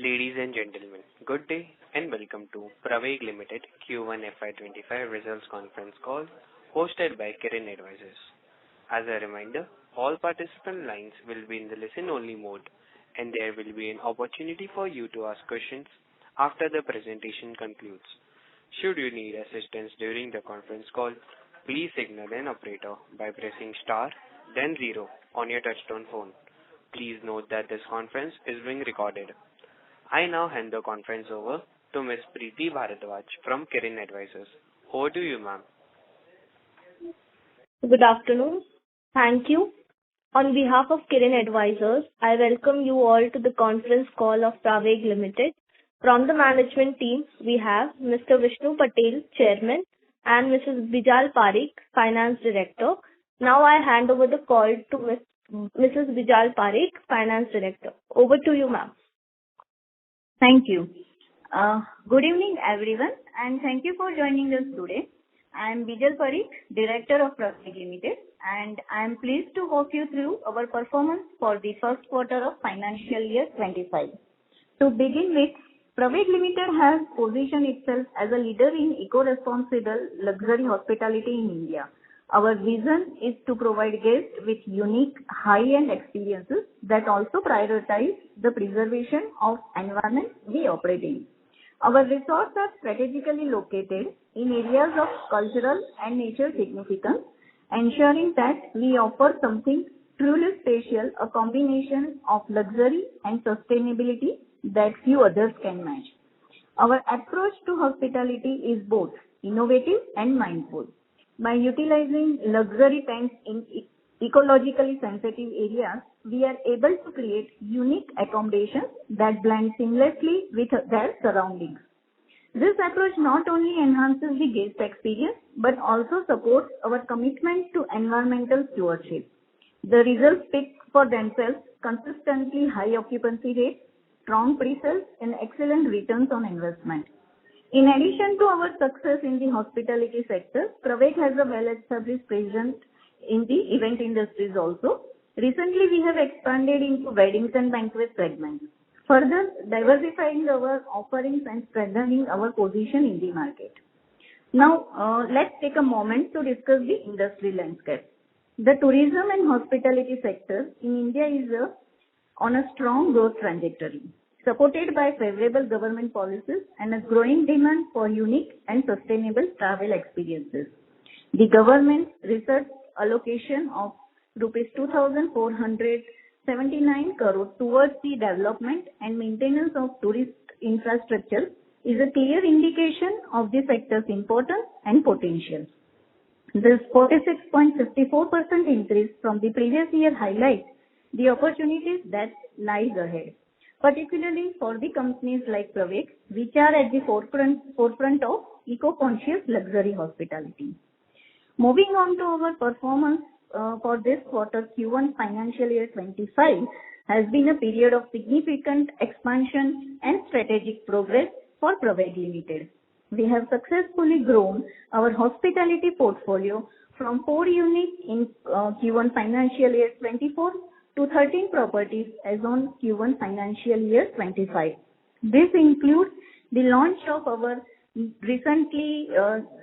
Ladies and gentlemen, good day and welcome to Praveg Limited Q1 FY25 Results Conference Call hosted by Kirin Advisors. As a reminder, all participant lines will be in the listen-only mode, and there will be an opportunity for you to ask questions after the presentation concludes. Should you need assistance during the conference call, please signal an operator by pressing star, then 0 on your touchtone phone. Please note that this conference is being recorded. I now hand the conference over to Ms. Preeti Bharadwaj from Kirin Advisors. Over to you, ma'am. Good afternoon. Thank you. On behalf of Kirin Advisors, I welcome you all to the conference call of Praveg Limited. From the management team, we have Mr. Vishnu Patel, Chairman, and Mrs. Bijal Parekh, Finance Director. Now I hand over the call to Mrs. Bijal Parekh, Finance Director. Over to you, ma'am. Thank you. Good evening, everyone, and thank you for joining us today. I am Bijal Parekh, Director of Praveg Limited, and I am pleased to walk you through our performance for the first quarter of financial year 25. To begin with, Praveg Limited has positioned itself as a leader in eco-responsible luxury hospitality in India. Our vision is to provide guests with unique, high-end experiences that also prioritize the preservation of environment we operate in. Our resorts are strategically located in areas of cultural and nature significance, ensuring that we offer something truly special, a combination of luxury and sustainability that few others can match. Our approach to hospitality is both innovative and mindful. By utilizing luxury tents in ecologically sensitive areas, we are able to create unique accommodations that blend seamlessly with their surroundings. This approach not only enhances the guest experience but also supports our commitment to environmental stewardship. The results speak for themselves: consistently high occupancy rates, strong pre-sales, and excellent returns on investment. In addition to our success in the hospitality sector, Praveg has a well-established presence in the event industries also. Recently, we have expanded into weddings and banquet segments, further diversifying our offerings and strengthening our position in the market. Now, let's take a moment to discuss the industry landscape. The tourism and hospitality sector in India is on a strong growth trajectory, supported by favorable government policies and a growing demand for unique and sustainable travel experiences. The government's research allocation of rupees 2,479 crore towards the development and maintenance of tourist infrastructure is a clear indication of the sector's importance and potential. This 46.54% increase from the previous year highlights the opportunities that lies ahead, particularly for the companies like Praveg, which are at the forefront of eco-conscious luxury hospitality. Moving on to our performance for this quarter, Q1 financial year 25 has been a period of significant expansion and strategic progress for Praveg Limited. We have successfully grown our hospitality portfolio from 4 units in Q1 financial year 24 to 13 properties as on Q1 financial year 25. This includes the launch of our recently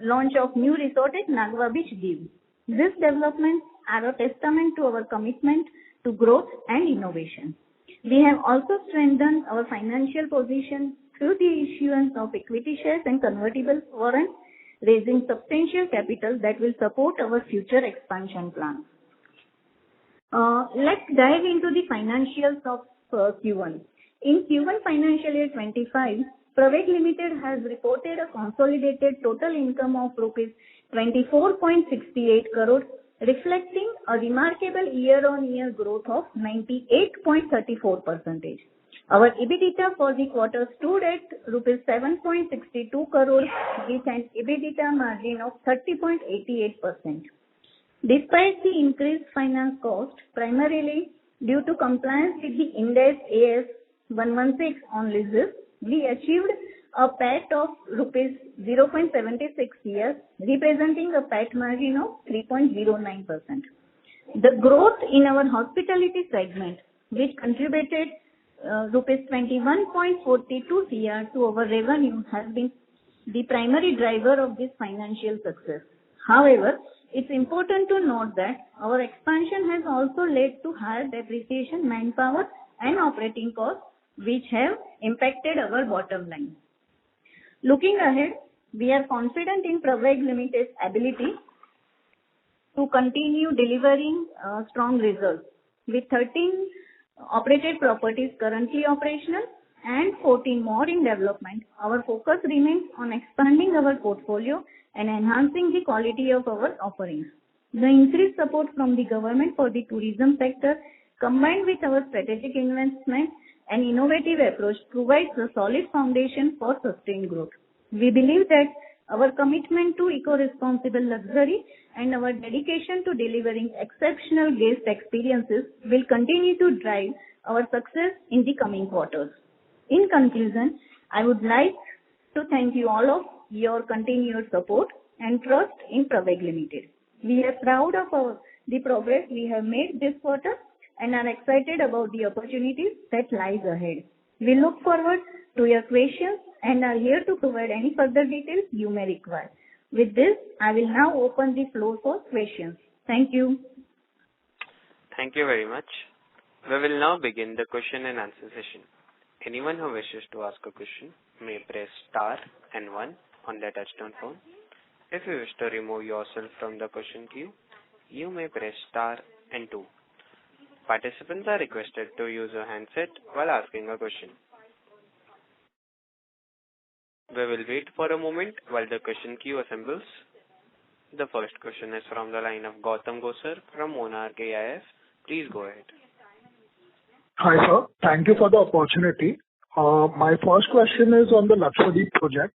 launch of new resort at Nagwa Beach, Diu. These developments are a testament to our commitment to growth and innovation. We have also strengthened our financial position through the issuance of equity shares and convertible warrants, raising substantial capital that will support our future expansion plans. Let's dive into the financials of Q1. In Q1 financial year 25, Praveg Limited has reported a consolidated total income of rupees 24.68 crore, reflecting a remarkable year-on-year growth of 98.34%. Our EBITDA for the quarter stood at rupees 7.62 crore with an EBITDA margin of 30.88%. Despite the increased finance cost, primarily due to compliance with the Ind AS 116 on leases, we achieved a PAT of rupees 0.76 crore, representing a PAT margin of 3.09%. The growth in our hospitality segment, which contributed rupees 21.42 crore to our revenue has been the primary driver of this financial success. However, it's important to note that our expansion has also led to higher depreciation, manpower, and operating costs, which have impacted our bottom line. Looking ahead, we are confident in Praveg Limited's ability to continue delivering strong results. With 13 operated properties currently operational and 14 more in development, our focus remains on expanding our portfolio and enhancing the quality of our offerings. The increased support from the government for the tourism sector, combined with our strategic investment and innovative approach, provides a solid foundation for sustained growth. We believe that our commitment to eco-responsible luxury and our dedication to delivering exceptional guest experiences will continue to drive our success in the coming quarters. In conclusion, I would like to thank you all of your continued support and trust in Praveg Limited. We are proud of the progress we have made this quarter and are excited about the opportunities that lies ahead. We look forward to your questions and are here to provide any further details you may require. With this, I will now open the floor for questions. Thank you. Thank you very much. We will now begin the question and answer session. Anyone who wishes to ask a question may press star and 1 on their touchtone phone. If you wish to remove yourself from the question queue, you may press star and 2. Participants are requested to use a handset while asking a question. We will wait for a moment while the question queue assembles. The first question is from the line of Gautam Gosar from Monarch AIF. Please go ahead. Hi, sir. Thank you for the opportunity. My first question is on the Lakshadweep project.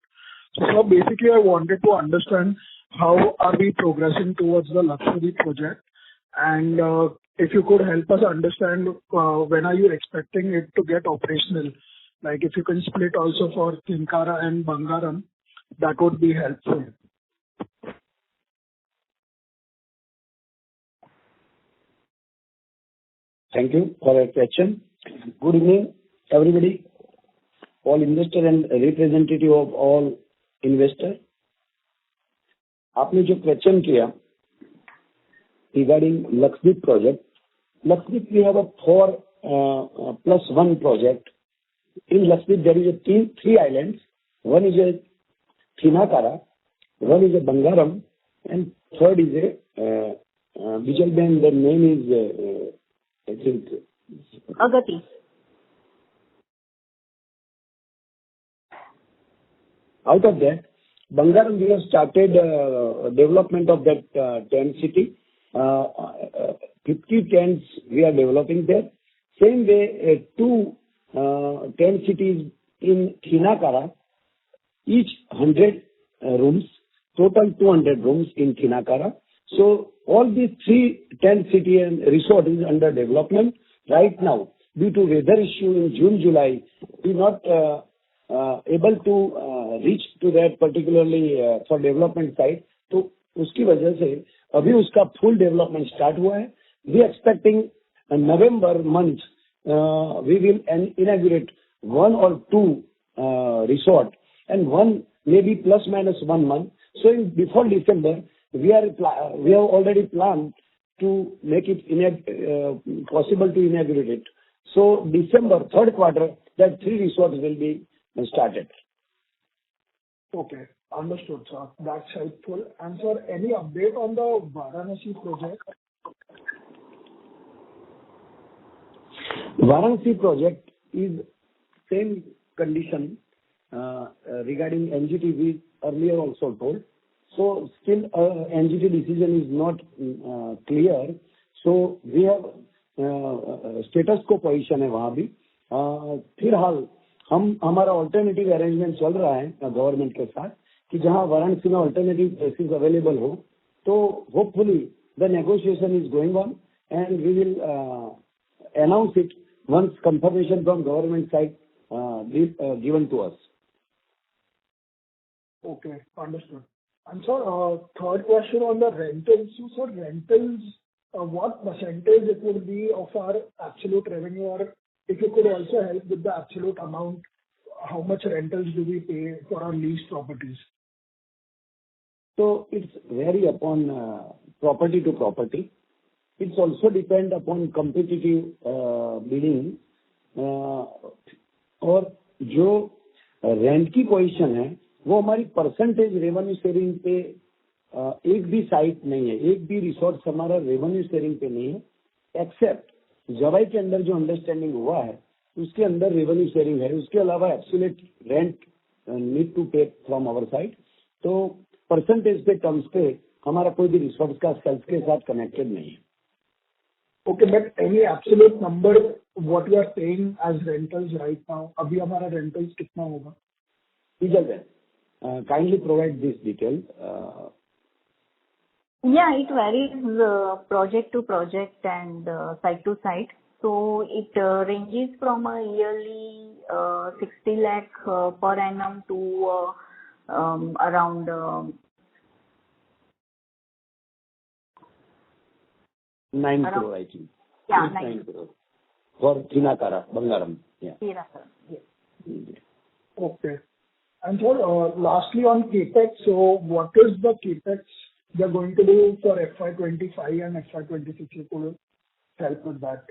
So, sir, basically, I wanted to understand how are we progressing towards the Lakshadweep project, and if you could help us understand when are you expecting it to get operational? Like if you can split also for Thinkara and Bangaram, that would be helpful. Thank you for your question. Good evening, everybody, all investors and representative of all investors. आपने जो question किया regarding Lakshadweep project, Lakshadweep we have a 4+1 project. In Lakshadweep there is a three islands. One is a Thinakara, one is a Bangaram, and third is a Bijalben. The name is I think Agati. Out of that, Bangaram we have started development of that tent city. 50 tents we are developing there. Same way, 2 tent cities in Thinakara, each 100 rooms, total 200 rooms in Thinakara. So all these 3 tent city and resort is under development right now. Due to weather issue in June, July, we not able to reach to that particularly for development side. तो उसकी वजह से अभी उसका full development start हुआ है. We expecting November month we will inaugurate 1 or 2 resort and one maybe plus minus 1 month. So before December we have already planned to make it possible to inaugurate it. So December third quarter that 3 resorts will be started. Okay, understood, sir. That's helpful. And sir, any update on the Varanasi project? Varanasi project is same condition regarding NGT we earlier also told. So still NGT decision is not clear. So we have status quo position है वहाँ भी. फिलहाल हमारा alternative arrangement चल रहा है government के साथ कि जहां वाराणसी में ऑल्टरनेटिव प्लेसेस अवेलेबल हो तो hopefully the negotiation is going on and we will announce it once confirmation from government side given to us. Okay, understood. And sir, third question on the rentals. So sir, rentals, what percentage it would be of our absolute revenue, or if you could also help with the absolute amount, how much rentals do we pay for our leased properties? So it's vary upon property to property. It's also depend upon competitive bidding. और जो rent की position है वो हमारी percentage revenue sharing पे एक भी site नहीं है, एक भी रिसोर्स हमारा रेवेन्यू शेयरिंग पे नहीं है, एक्सेप्ट जवाई के अंदर जो अंडरस्टैंडिंग हुआ है उसके अंदर रेवेन्यू शेयरिंग है. उसके अलावा absolute rent need to take from our side. तो परसेंटेज पे टर्म्स पे हमारा कोई भी रिसोर्स का सेल्स के साथ कनेक्टेड नहीं है. Okay, but any absolute number what you are paying as rentals right now? अभी हमारा rentals कितना होगा? Kindly provide this detail. Yeah, it varies project to project and site to site. So it ranges from a yearly 60 lakh per annum to around 9 crore, I think. Yeah, 9 crore. For Thinakara, Bangaram. Yeah. Thinakara, yes. Okay. And so, lastly on CapEx, so what is the CapEx they are going to do for FY25 and FY26? You could help with that.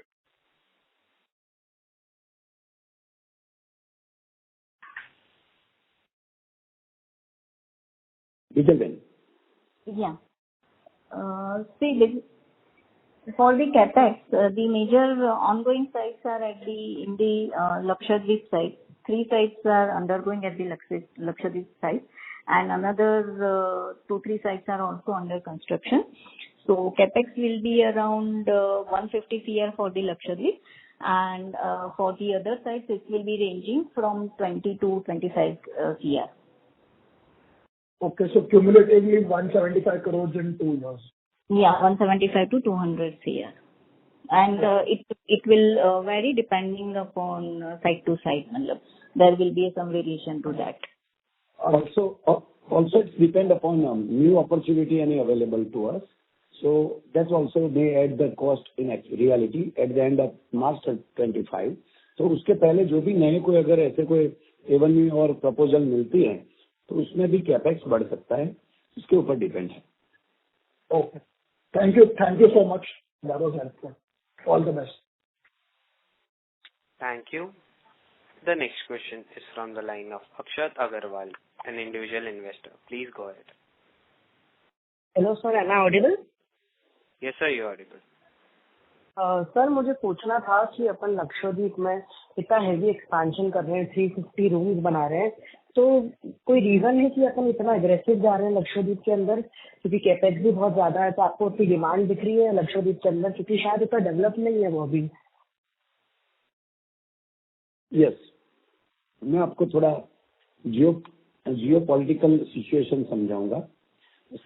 Yeah. See, for the CapEx, the major ongoing sites are in the Lakshadweep site. 3 sites are undergoing at the Lakshadweep site, and another 2-3 sites are also under construction. So CapEx will be around 150 crore for the Lakshadweep, and for the other sites it will be ranging from 20 to 25 crore. Okay, so cumulatively 175 crores in 2 years. Yeah, 175 to 200 crore. And it will vary depending upon site to site. There will be some variation to that. Also it depend upon new opportunity any available to us. So that's also may add the cost in reality at the end of March 25. तो उसके पहले जो भी नए कोई अगर ऐसे कोई एवेन्यू और प्रपोजल मिलती है तो उसमें भी कैपेक्स बढ़ सकता है, इसके ऊपर डिपेंड है. Okay. Thank you so much. That was helpful. All the best. Thank you. The next question is from the line of Akshat Agarwal, an individual investor. Please go ahead. Hello sir, am I audible? Yes sir, you are audible. Sir मुझे पूछना था कि अपन लक्षद्वीप में इतना heavy expansion कर रहे हैं, 350 rooms बना रहे हैं, तो कोई रीजन है कि अपन इतना एग्रेसिव जा रहे हैं लक्षद्वीप के अंदर, क्योंकि कैपेक्स भी बहुत ज्यादा है, तो आपको उतनी डिमांड दिख रही है लक्षद्वीप के अंदर, क्योंकि शायद इतना डेवलप नहीं है वो अभी. यस, मैं आपको थोड़ा जियो पॉलिटिकल सिचुएशन समझाऊंगा.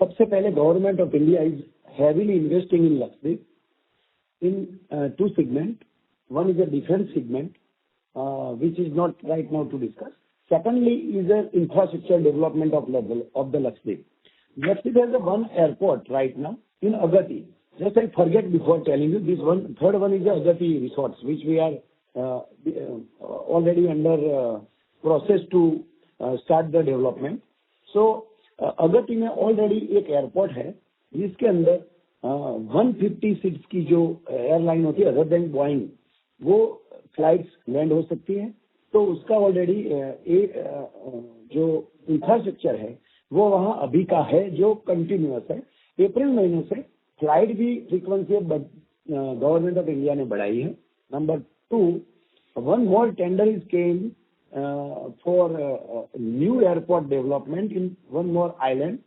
सबसे पहले government of India is heavily investing in Lakshadweep in 2 segments. One is a defense segment, which is not right now to discuss. Secondly is an infrastructure development of the Lakshadweep. Lakshadweep has one airport right now in Agati. Just I forget before telling you, this one, third one is the Agati resorts, which we are already under process to start the development. So Agati में already एक airport है जिसके अंदर 150 seats की जो airline होती है other than Boeing, वो फ्लाइट्स लैंड हो सकती हैं. तो उसका ऑलरेडी जो इंफ्रास्ट्रक्चर है वो वहाँ अभी का है, जो कंटिन्यूअस है. अप्रैल महीने से फ्लाइट भी फ्रीक्वेंसी गवर्नमेंट ऑफ इंडिया ने बढ़ाई है. Number 2, one more tender is came for new airport development in one more island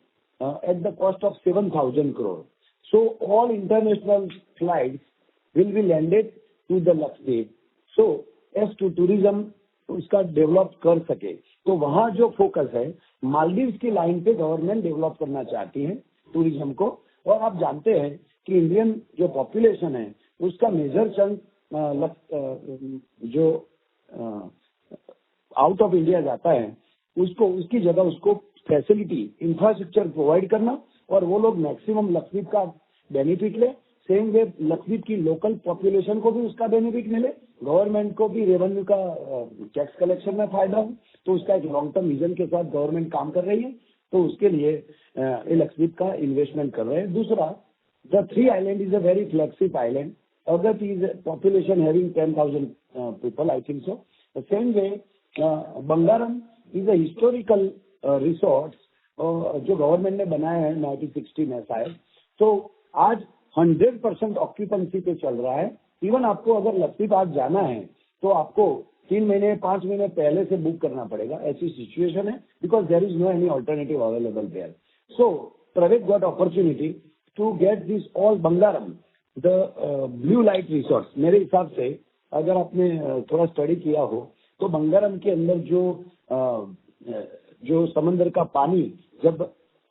at the cost of 7,000 crore. So all international flights will be landed to the Lakshadweep. So as to tourism उसका develop कर सके, तो वहाँ जो focus है मालदीव्स की line पे government develop करना चाहती है टूरिज्म को. और आप जानते हैं कि इंडियन जो पॉपुलेशन है उसका मेजर चंक जो आउट ऑफ इंडिया जाता है, उसको उसकी जगह उसको फैसिलिटी इंफ्रास्ट्रक्चर प्रोवाइड करना और वो लोग मैक्सिमम लक्षद्वीप का बेनिफिट ले. सेम वे लक्षद्वीप की लोकल पॉपुलेशन को भी उसका बेनिफिट मिले गवर्नमेंट को भी रेवेन्यू का टैक्स कलेक्शन में फायदा हो, तो उसका एक लॉन्ग टर्म विजन के साथ गवर्नमेंट काम कर रही है, तो उसके लिए ये लक्षद्वीप का इन्वेस्टमेंट कर रहे हैं। दूसरा, the 3 island is a very flexible island. Agatti is population having 10,000 people, I think so. The same way Bangaram is a historical resort जो गवर्नमेंट ने बनाया है 1960 में शायद, तो आज 100% ऑक्यूपेंसी पे चल रहा है। इवन आपको अगर लक्षद्वीप आज जाना है तो आपको 3 महीने 5 महीने पहले से बुक करना पड़ेगा, ऐसी सिचुएशन है, because there is no any alternative available there. So Praveg got opportunity to get this all Bangaram the blue light resorts. मेरे हिसाब से अगर आपने थोड़ा स्टडी किया हो तो बंगारम के अंदर जो समंदर का पानी जब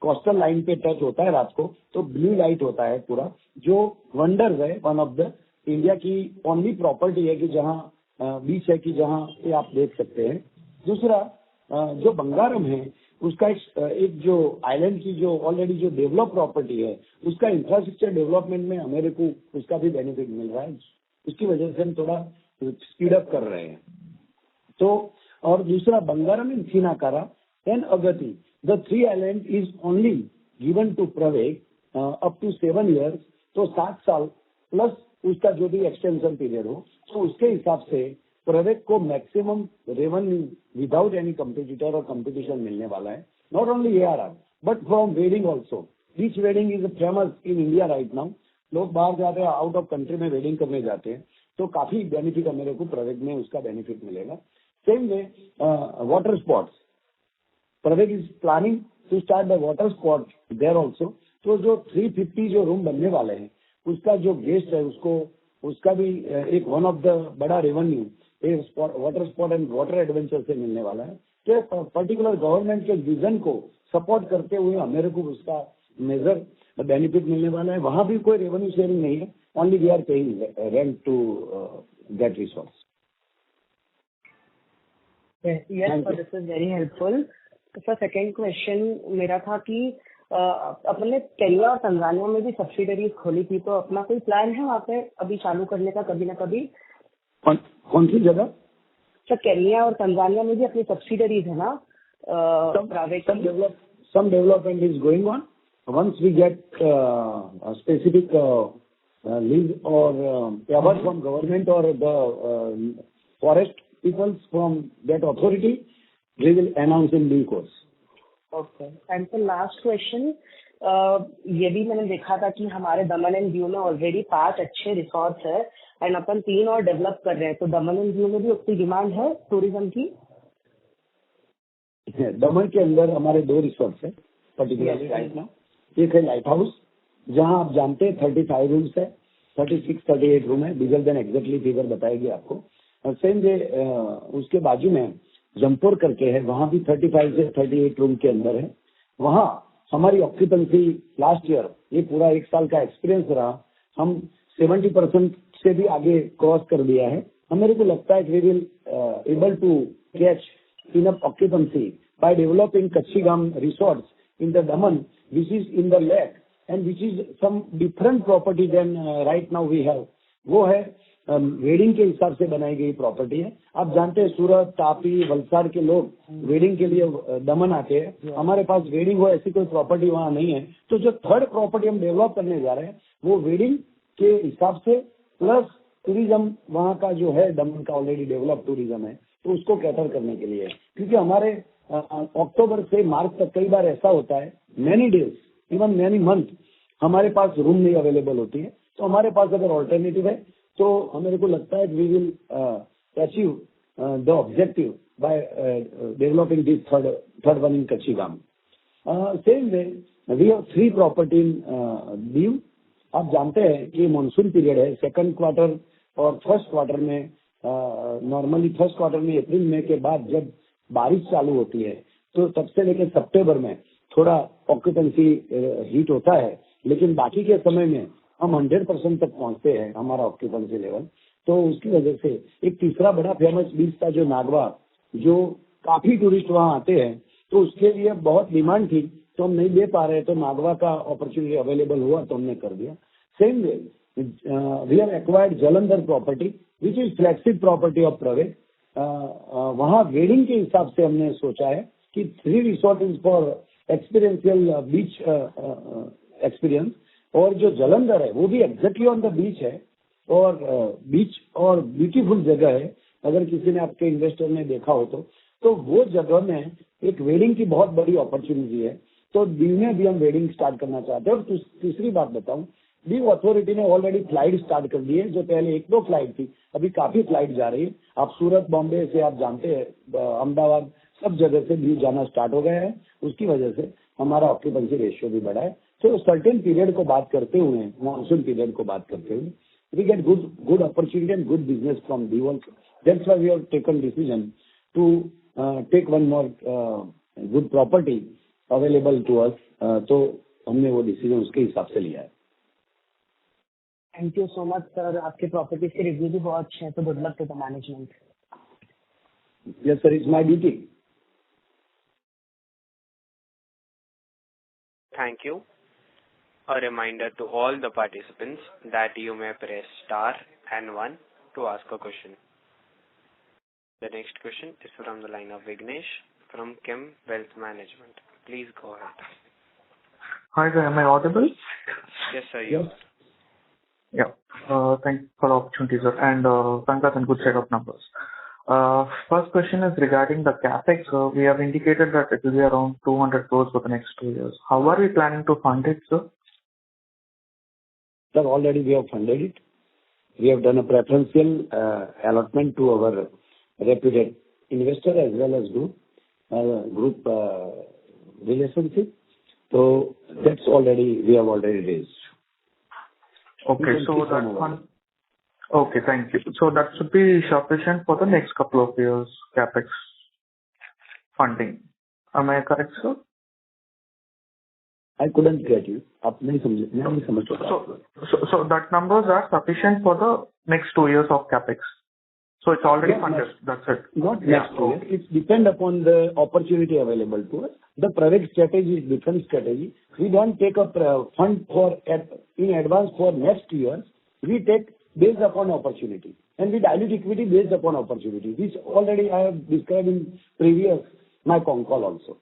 कोस्टल लाइन पे टच होता है रात को, तो ब्लू लाइट होता है पूरा, जो वंडर्स है, वन ऑफ द इंडिया की ओनली प्रॉपर्टी है कि जहाँ बीच है कि जहाँ पे आप देख सकते हैं। दूसरा, जो बंगारम है उसका एक जो आइलैंड की जो ऑलरेडी जो डेवलप प्रॉपर्टी है, उसका इंफ्रास्ट्रक्चर डेवलपमेंट में हमारे को उसका भी बेनिफिट मिल रहा है, उसकी वजह से हम थोड़ा स्पीड अप कर रहे हैं। तो और दूसरा, Bangaram in Thinnakara and Agatti, the 3 island is only given to Praveg up to 7 years, तो 7 साल प्लस उसका जो भी एक्सटेंशन पीरियड हो, तो उसके हिसाब से प्रवेक को maximum revenue without any competitor और कंपटीशन मिलने वाला है। Not only ARR but from wedding also. Beach wedding is famous in India right now. लोग बाहर जाते हैं, आउट ऑफ कंट्री में वेडिंग करने जाते हैं, तो काफी बेनिफिट मेरे को प्रवेक में उसका बेनिफिट मिलेगा। Same way water spots, Praveg is planning to start the water spot there also. तो जो 350 जो रूम बनने वाले हैं, उसका जो गेस्ट है उसका भी एक वन ऑफ द बड़ा revenue water spot and water adventure से मिलने वाला है। तो पर्टिकुलर गवर्नमेंट के विजन को सपोर्ट करते हुए हमारे को उसका मेजर बेनिफिट मिलने वाला है। वहां भी कोई रेवेन्यू शेयरिंग नहीं है, only we are paying rent to get resource. Yes sir, this is very helpful. Sir, second question मेरा था कि अपने केन्या और तंजानिया में भी सब्सिडरीज खोली थी, तो अपना कोई प्लान है वहाँ पे अभी चालू करने का कभी ना कभी? कौन सी जगह? सर, केन्या और तंजानिया में भी अपनी सब्सिडरीज है ना? Some development is going on. Once we get specific lease or award from government or the forest people from that authority, we will announce in due course. Okay. And the last question, ये भी मैंने देखा था कि हमारे दमन and Diu में already 5 अच्छे resorts है एंड अपन 3 और डेवलप कर रहे हैं, तो दमन एंड दीव में भी उतनी डिमांड है टूरिज्म की? दमन के अंदर हमारे 2 रिसोर्ट्स है पर्टिकुलरली राइट नाउ। एक है लाइट हाउस, जहां आप जानते हैं 35 रूम्स है, 36-38 रूम है, डीजल देन एग्जैक्टली फिगर बताएगी आपको। और सेम डे उसके बाजू में जमपुर करके है, वहां भी 35 से 38 रूम के अंदर है। वहां हमारी ऑक्यूपेंसी लास्ट ईयर, ये पूरा 1 साल का एक्सपीरियंस रहा, हम 70% से भी आगे क्रॉस कर दिया है। हमें को लगता है we will able to catch enough occupancy by developing Kachigam resorts in the Daman, which is in the lake and which is some different property than right now we have. वो है wedding के हिसाब से बनाई गई property है। आप जानते हैं सूरत, तापी, वलसाड़ के लोग वेडिंग के लिए दमन आते हैं। हमारे पास वेडिंग हो ऐसी कोई प्रॉपर्टी वहाँ नहीं है। तो जो थर्ड प्रॉपर्टी हम डेवलप करने जा रहे हैं वो वेडिंग के हिसाब से प्लस टूरिज्म, वहाँ का जो है दमन का ऑलरेडी डेवलप टूरिज्म है, तो उसको कैटर करने के लिए। क्योंकि हमारे अक्टूबर से मार्च तक कई बार ऐसा होता है, many days even many month हमारे पास रूम नहीं अवेलेबल होती है। तो हमारे पास अगर ऑल्टरनेटिव है तो हमें को लगता है we will achieve the objective by developing this third one in Kachchigam. Same way we have 3 property in Diu. आप जानते हैं कि मानसून पीरियड है, सेकंड क्वार्टर और फर्स्ट क्वार्टर में नॉर्मली फर्स्ट क्वार्टर में अप्रैल मई के बाद जब बारिश चालू होती है तो तब से लेकर सितंबर में थोड़ा ऑक्यूपेंसी हीट होता है, लेकिन बाकी के समय में हम 100% तक पहुंचते हैं हमारा ऑक्यूपेंसी लेवल। तो उसकी वजह से एक तीसरा बड़ा फेमस बीच था जो नागवा, जो काफी टूरिस्ट वहां आते हैं, तो उसके लिए बहुत डिमांड थी, तो हम नहीं दे पा रहे, तो नागवा का अपॉर्चुनिटी अवेलेबल हुआ तो हमने कर दिया। Same way we have acquired Jalandhar property which is flagship property of Praveg. वहाँ वेडिंग के हिसाब से हमने सोचा है कि 3 resort is for experiential beach experience, और जो जलंधर है वो भी एग्जैक्टली ऑन द बीच है, और बीच और ब्यूटीफुल जगह है। अगर किसी ने आपके इन्वेस्टर ने देखा हो तो वो जगह में एक वेडिंग की बहुत बड़ी अपॉर्चुनिटी है। तो दीव में भी हम वेडिंग स्टार्ट करना चाहते हैं। और तीसरी बात बताऊं, दीव अथॉरिटी ने ऑलरेडी फ्लाइट स्टार्ट कर दी है। जो पहले 1-2 फ्लाइट थी, अभी काफी फ्लाइट जा रही है। आप सूरत, बॉम्बे से आप जानते हैं, अहमदाबाद, सब जगह से दीव जाना स्टार्ट हो गया है। उसकी वजह से हमारा ऑक्यूपेंसी रेशियो भी बढ़ा है। तो सर्टेन पीरियड को बात करते हुए, मानसून पीरियड को बात करते हुए, we get good opportunity and good business from Div also. That's why we have taken decision to take one more good property available to us. तो हमने वो डिसीजन उसके हिसाब से लिया है। Thank you so much sir, आपके properties के रिव्यू भी बहुत अच्छे हैं, तो good luck to the management. Yes sir, it's my duty. Thank you. A reminder to all the participants that you may press star and 1 to ask a question. The next question is from the line of Vignesh from Kim Wealth Management. Please go ahead. Hi sir, am I audible? Yes sir, you are. Yeah. Thanks for the opportunity, sir, and congrats on good set of numbers. First question is regarding the capex. We have indicated that it will be around 200 crores for the next 2 years. How are we planning to fund it, sir? Sir, already we have funded it. We have done a preferential allotment to our reputed investor as well as group relationship. So that's already, we have already raised. Okay, so that fund. Okay, thank you. So that should be sufficient for the next couple of years capex funding. Am I correct, sir? I couldn't get you. आप नहीं समझे, मैं नहीं समझ सकता। So that numbers are sufficient for the next 2 years of capex. So it's already funded. That's it. Not next 2 years. It's depend upon the opportunity available to us. The private strategy is different strategy. We don't take a fund in advance for next years. We take based upon opportunity, and we dilute equity based upon opportunity, which already I have described in previous my con call also.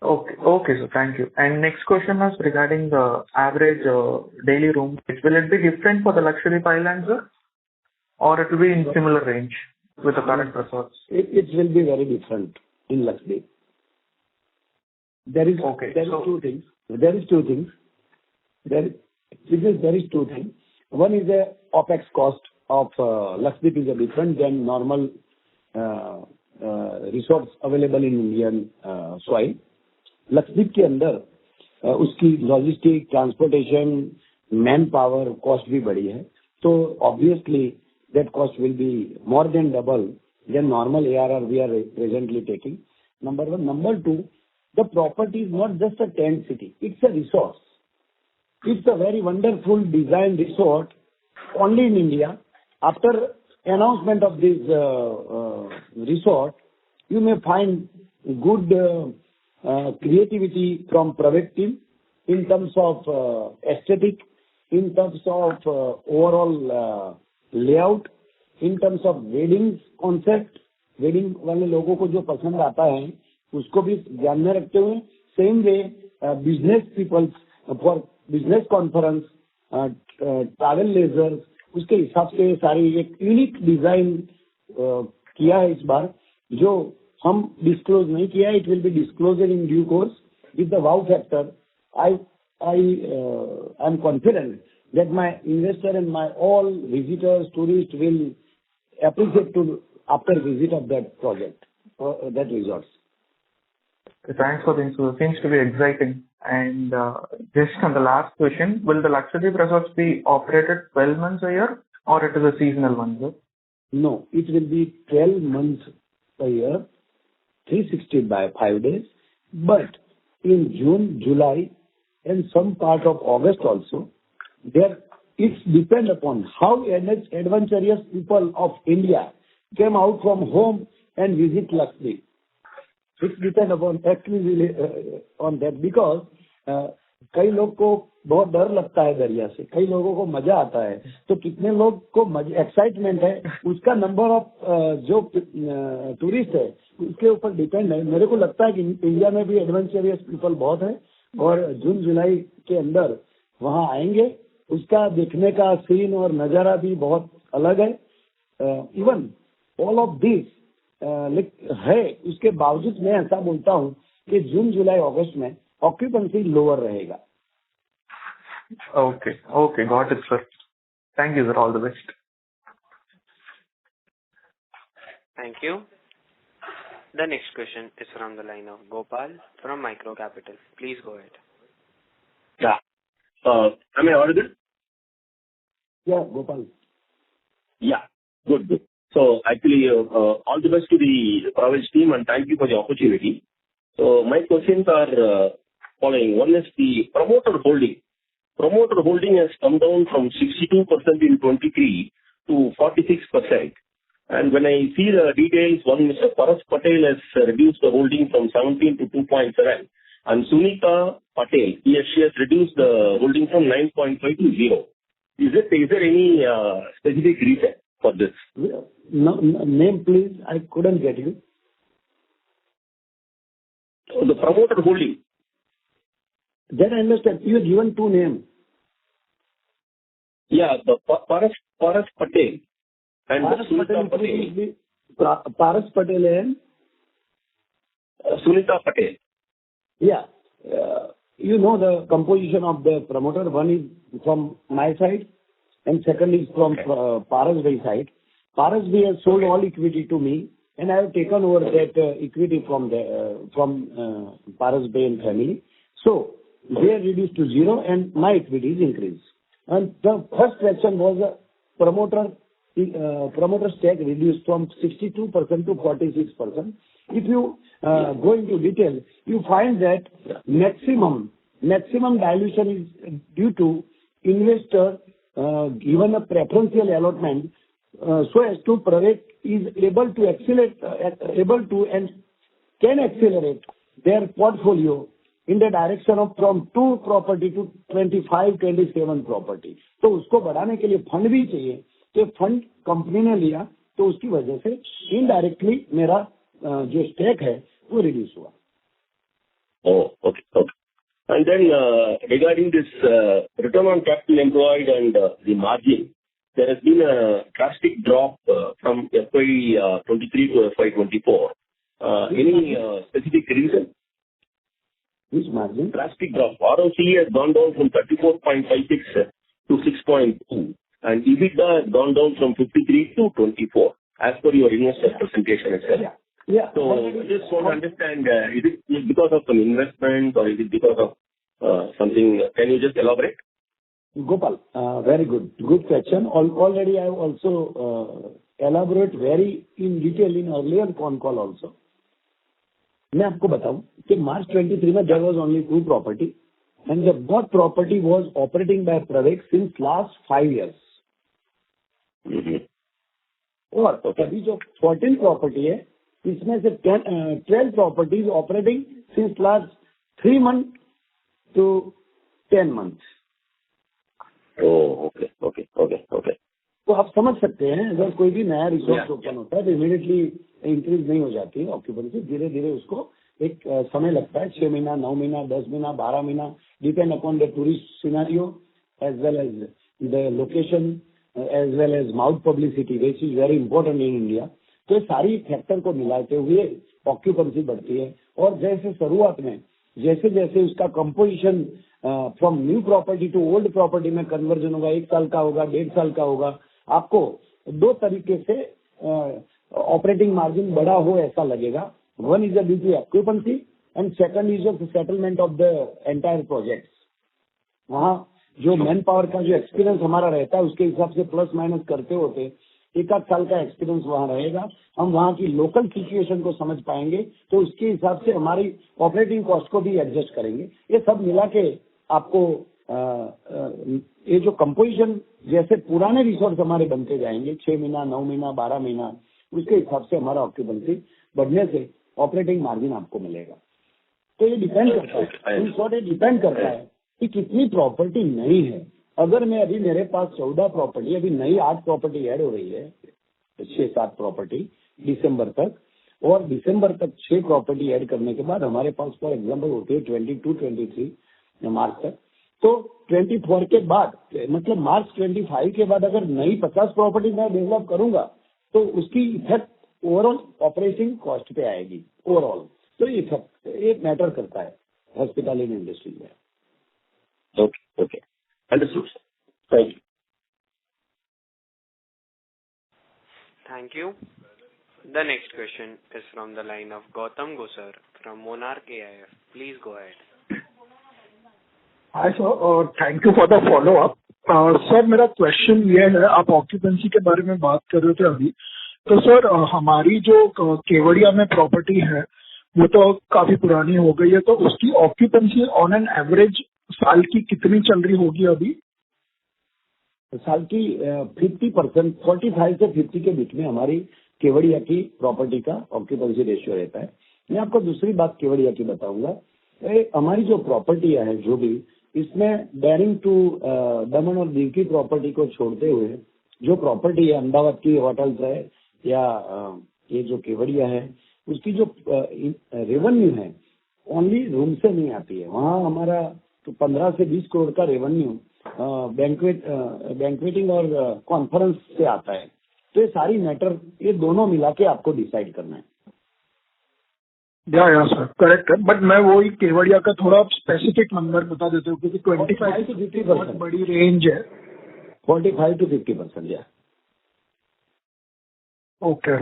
Okay, sir. Thank you. And next question is regarding the average daily room. Will it be different for the luxury islands, sir? Or it will be in similar range with the current resorts? It will be very different in Lakshadweep. There is two things. One is the OPEX cost of Lakshadweep is different than normal resorts available in Indian soil. Lakshadweep के अंदर उसकी logistic, transportation, manpower cost भी बड़ी है, तो obviously that cost will be more than double than normal ARR we are presently taking. Number 1. Number 2, the property is not just a tent city, it's a resort. It's a very wonderful design resort only in India. After announcement of this resort, you may find good creativity from private team in terms of aesthetic, in terms of overall layout, in terms of wedding concept. Wedding वाले लोगों को जो पसंद आता है उसको भी ध्यान में रखते हुए, same way business peoples for business conference, travel leisure, उसके हिसाब से सारी एक यूनिक डिजाइन किया है इस बार, जो हम डिस्क्लोज नहीं किया है. It will be disclosure in due course with the wow factor. I am confident that my investor and my all visitors, tourists will appreciate to after visit of that project, that resorts. Thanks for the answer. Seems to be exciting. And just on the last question, will the Lakshadweep resorts be operated 12 months a year or it is a seasonal one, sir? No, it will be 12 months a year, 365 days. But in June, July, and some part of August also, there it's depend upon how adventurous people of India came out from home and visit Lakshadweep. It depends upon actually on that, because कई लोग को बहुत डर लगता है दरिया से, कई लोगों को मजा आता है, तो कितने लोग को एक्साइटमेंट है, उसका नंबर ऑफ जो टूरिस्ट है उसके ऊपर डिपेंड है। मेरे को लगता है कि इंडिया में भी एडवेंचरियस पीपल बहुत है और जून जुलाई के अंदर वहाँ आएंगे, उसका देखने का सीन और नजारा भी बहुत अलग है। इवन ऑल ऑफ दिस है, उसके बावजूद मैं ऐसा बोलता हूँ कि जून जुलाई अगस्त में ऑक्यूपेंसी लोअर रहेगा। Okay, got it, sir. Thank you, sir. All the best. Thank you. The next question is from the line of Gopal from Micro Capital. Please go ahead. Yeah. Am I audible? Yeah, Gopal. Yeah. Good. So actually, all the best to the Pravej team and thank you for the opportunity. So my questions are following. One is the promoter holding. Promoter holding has come down from 62% in 23 to 46%. And when I see the details, one Mr. Paras Patel has reduced the holding from 17 to 2.7. And Sunita Patel, she has reduced the holding from 9.5 to 0. Is there any specific reason for this? No, name please, I couldn't get you. So the promoter holding. That I understand. You have given two names. Yeah, the Paras Patel and Sunita Patel. Paras Patel and Sunita Patel. Yeah. You know the composition of the promoter. One is from my side and second is from Paras Bhai side. Paras Bhai has sold all equity to me and I have taken over that equity from Paras Bhai and family. So they are reduced to 0 and my equity is increased. And the first question was promoter stake reduced from 62% to 46%. If you go into detail, you find that maximum dilution is due to investor given a preferential allotment so as to Pravej is able to accelerate, and can accelerate their portfolio in the direction of from 2 property to 25-27 property. तो उसको बढ़ाने के लिए fund भी चाहिए, तो fund company ने लिया, तो उसकी वजह से इनडायरेक्टली मेरा जो स्टेक है वो रिड्यूस हुआ. Oh, okay. And then regarding this return on capital employed and the margin, there has been a drastic drop from FY 23 to FY 24. Any specific reason? Which margin? Drastic drop. ROC has gone down from 34.56 to 6.2 and EBITDA has gone down from 53 to 24 as per your investor presentation itself. Yeah. So I just want to understand, is it because of an investment or is it because of something? Can you just elaborate? Gopal, very good question. Already I have also elaborate very in detail in earlier phone call also. मैं आपको बताऊं कि मार्च 23 में there was only 2 property and that property was operating by Pravej since last 5 years. और अभी जो 14 property है इसमें से 12 properties operating since last 3 months to 10 months. Oh, okay. तो आप समझ सकते हैं अगर कोई भी नया रिसोर्स ओपन होता है तो इमीडिएटली इंक्रीज नहीं हो जाती है ऑक्यूपेंसी, धीरे धीरे उसको एक समय लगता है, 6 महीना, 9 महीना, 10 महीना, 12 महीना, depend upon the tourist scenario as well as the location as well as mouth publicity which is very important in India. तो सारी फैक्टर को मिलाते हुए ऑक्यूपेंसी बढ़ती है. और जैसे शुरुआत में जैसे जैसे उसका composition from new property to old property में कन्वर्जन होगा, 1 साल का होगा, 1.5 साल का होगा, आपको 2 तरीके से ऑपरेटिंग मार्जिन बड़ा हो ऐसा लगेगा. One is due to occupancy and second is the settlement of the entire project. वहाँ जो मैन पावर का जो एक्सपीरियंस हमारा रहता है उसके हिसाब से प्लस माइनस करते होते 1 साल का एक्सपीरियंस वहाँ रहेगा. हम वहाँ की लोकल सिचुएशन को समझ पाएंगे तो उसके हिसाब से हमारी ऑपरेटिंग कॉस्ट को भी एडजस्ट करेंगे. ये सब मिला के आपको ये जो कंपोजिशन जैसे पुराने रिसोर्स हमारे बनते जाएंगे 6 महीना, 9 महीना, 12 महीना, उसके हिसाब से हमारा ऑक्यूपेंसी बढ़ने से ऑपरेटिंग मार्जिन आपको मिलेगा. तो ये डिपेंड करता है, इन शॉर्ट ये डिपेंड करता है कि कितनी प्रॉपर्टी नई है। अगर मैं अभी मेरे पास 14 प्रॉपर्टी, अभी नई 8 प्रॉपर्टी ऐड हो रही है, 6-7 प्रॉपर्टी दिसंबर तक, और दिसंबर तक 6 प्रॉपर्टी ऐड करने के बाद हमारे पास फॉर एग्जाम्पल होती है 22-23 मार्च तक। तो 24 के बाद मतलब मार्च 25 के बाद अगर नई 50 प्रॉपर्टी मैं डेवलप करूंगा तो उसकी इफेक्ट ओवरऑल ऑपरेटिंग कॉस्ट पे आएगी ओवरऑल। तो ये इफेक्ट एक मैटर करता है हॉस्पिटैलिटी इंडस्ट्री में। Okay. Understood, sir. Thank you. Thank you. The next question is from the line of Gautam Gosar from Monarch AIF. Please go ahead. Hi sir, thank you for the follow up. Sir मेरा question ये है, आप occupancy के बारे में बात कर रहे थे अभी, तो सर हमारी जो केवड़िया में प्रॉपर्टी है वो तो काफी पुरानी हो गई है, तो उसकी ऑक्यूपेंसी ऑन एन एवरेज साल की कितनी चल रही होगी अभी? साल की 50%, 45 से 50 के बीच में हमारी केवड़िया की प्रॉपर्टी का ऑक्यूपेंसी रेशियो रहता है। मैं आपको दूसरी बात केवड़िया की बताऊंगा। हमारी जो प्रॉपर्टी है, जो भी इसमें डेयरिंग टू दमन और दीव की प्रॉपर्टी को छोड़ते हुए जो प्रॉपर्टी है, अहमदाबाद की होटल्स है या ये जो केवड़िया है, उसकी जो रेवेन्यू है ओनली रूम से नहीं आती है। वहाँ हमारा तो 15 से 20 करोड़ का रेवेन्यू बैंक्वेटिंग और कॉन्फ्रेंस से आता है। तो ये सारी मैटर, ये दोनों मिला के आपको डिसाइड करना है। या सर करेक्ट है, बट मैं वही केवड़िया का थोड़ा स्पेसिफिक नंबर बता देते हूँ क्योंकि 25 से 50 बहुत बड़ी रेंज है। 45 to 50%। या ओके।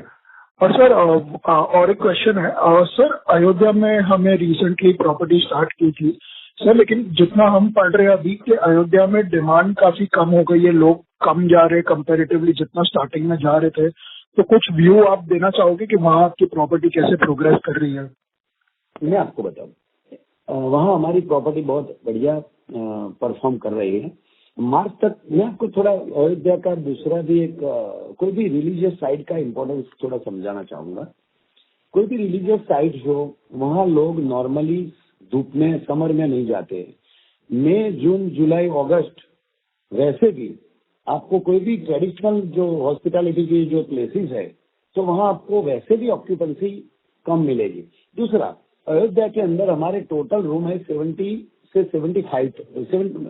और सर और एक क्वेश्चन है सर, अयोध्या में हमें रिसेंटली प्रॉपर्टी स्टार्ट की थी सर, लेकिन जितना हम पढ़ रहे हैं अभी कि अयोध्या में डिमांड काफी कम हो गई है, लोग कम जा रहे हैं कंपैरेटिवली जितना स्टार्टिंग में जा रहे थे। तो कुछ व्यू आप देना चाहोगे कि वहाँ आपकी प्रॉपर्टी कैसे प्रोग्रेस कर रही है? मैं आपको बताऊं, वहाँ हमारी प्रॉपर्टी बहुत बढ़िया परफॉर्म कर रही है मार्च तक। मैं आपको थोड़ा अयोध्या का दूसरा भी एक कोई भी रिलीजियस साइट का इम्पोर्टेंस थोड़ा समझाना चाहूंगा। कोई भी रिलीजियस साइट हो, वहाँ लोग नॉर्मली धूप में, समर में नहीं जाते। मई, जून, जुलाई, अगस्त वैसे भी आपको कोई भी ट्रेडिशनल जो हॉस्पिटैलिटी की जो प्लेसेस है, तो वहाँ आपको वैसे भी ऑक्यूपेंसी कम मिलेगी। दूसरा, अयोध्या के अंदर हमारे टोटल रूम है 70 से 75,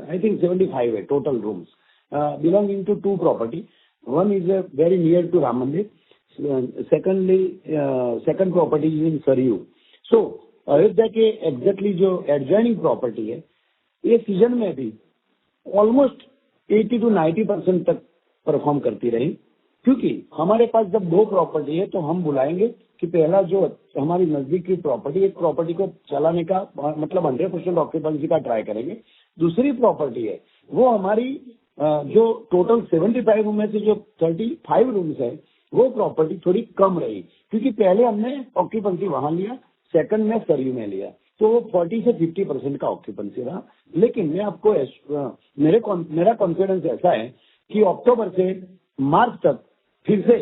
आई थिंक 75 है total rooms, belonging to 2 property. One is very near to Ram Mandir, second property is in Saryu. So Ayodhya के एग्जैक्टली जो एडजॉइनिंग प्रॉपर्टी है, ये सीजन में भी ऑलमोस्ट 80 to 90% तक परफॉर्म करती रही, क्योंकि हमारे पास जब 2 प्रॉपर्टी है तो हम बुलाएंगे कि पहला जो हमारी नजदीक की प्रॉपर्टी, एक प्रॉपर्टी को चलाने का मतलब 100% ऑक्यूपेंसी का ट्राई करेंगे। दूसरी प्रॉपर्टी है वो हमारी जो टोटल 75 रूम में से जो 35 रूम्स है, वो प्रॉपर्टी थोड़ी कम रही, क्योंकि पहले हमने ऑक्यूपेंसी वहां लिया, सेकंड में सरयू में लिया, तो वो 40 से 50% का ऑक्यूपेंसी रहा। लेकिन मैं आपको मेरा कॉन्फिडेंस ऐसा है कि अक्टूबर से मार्च तक फिर से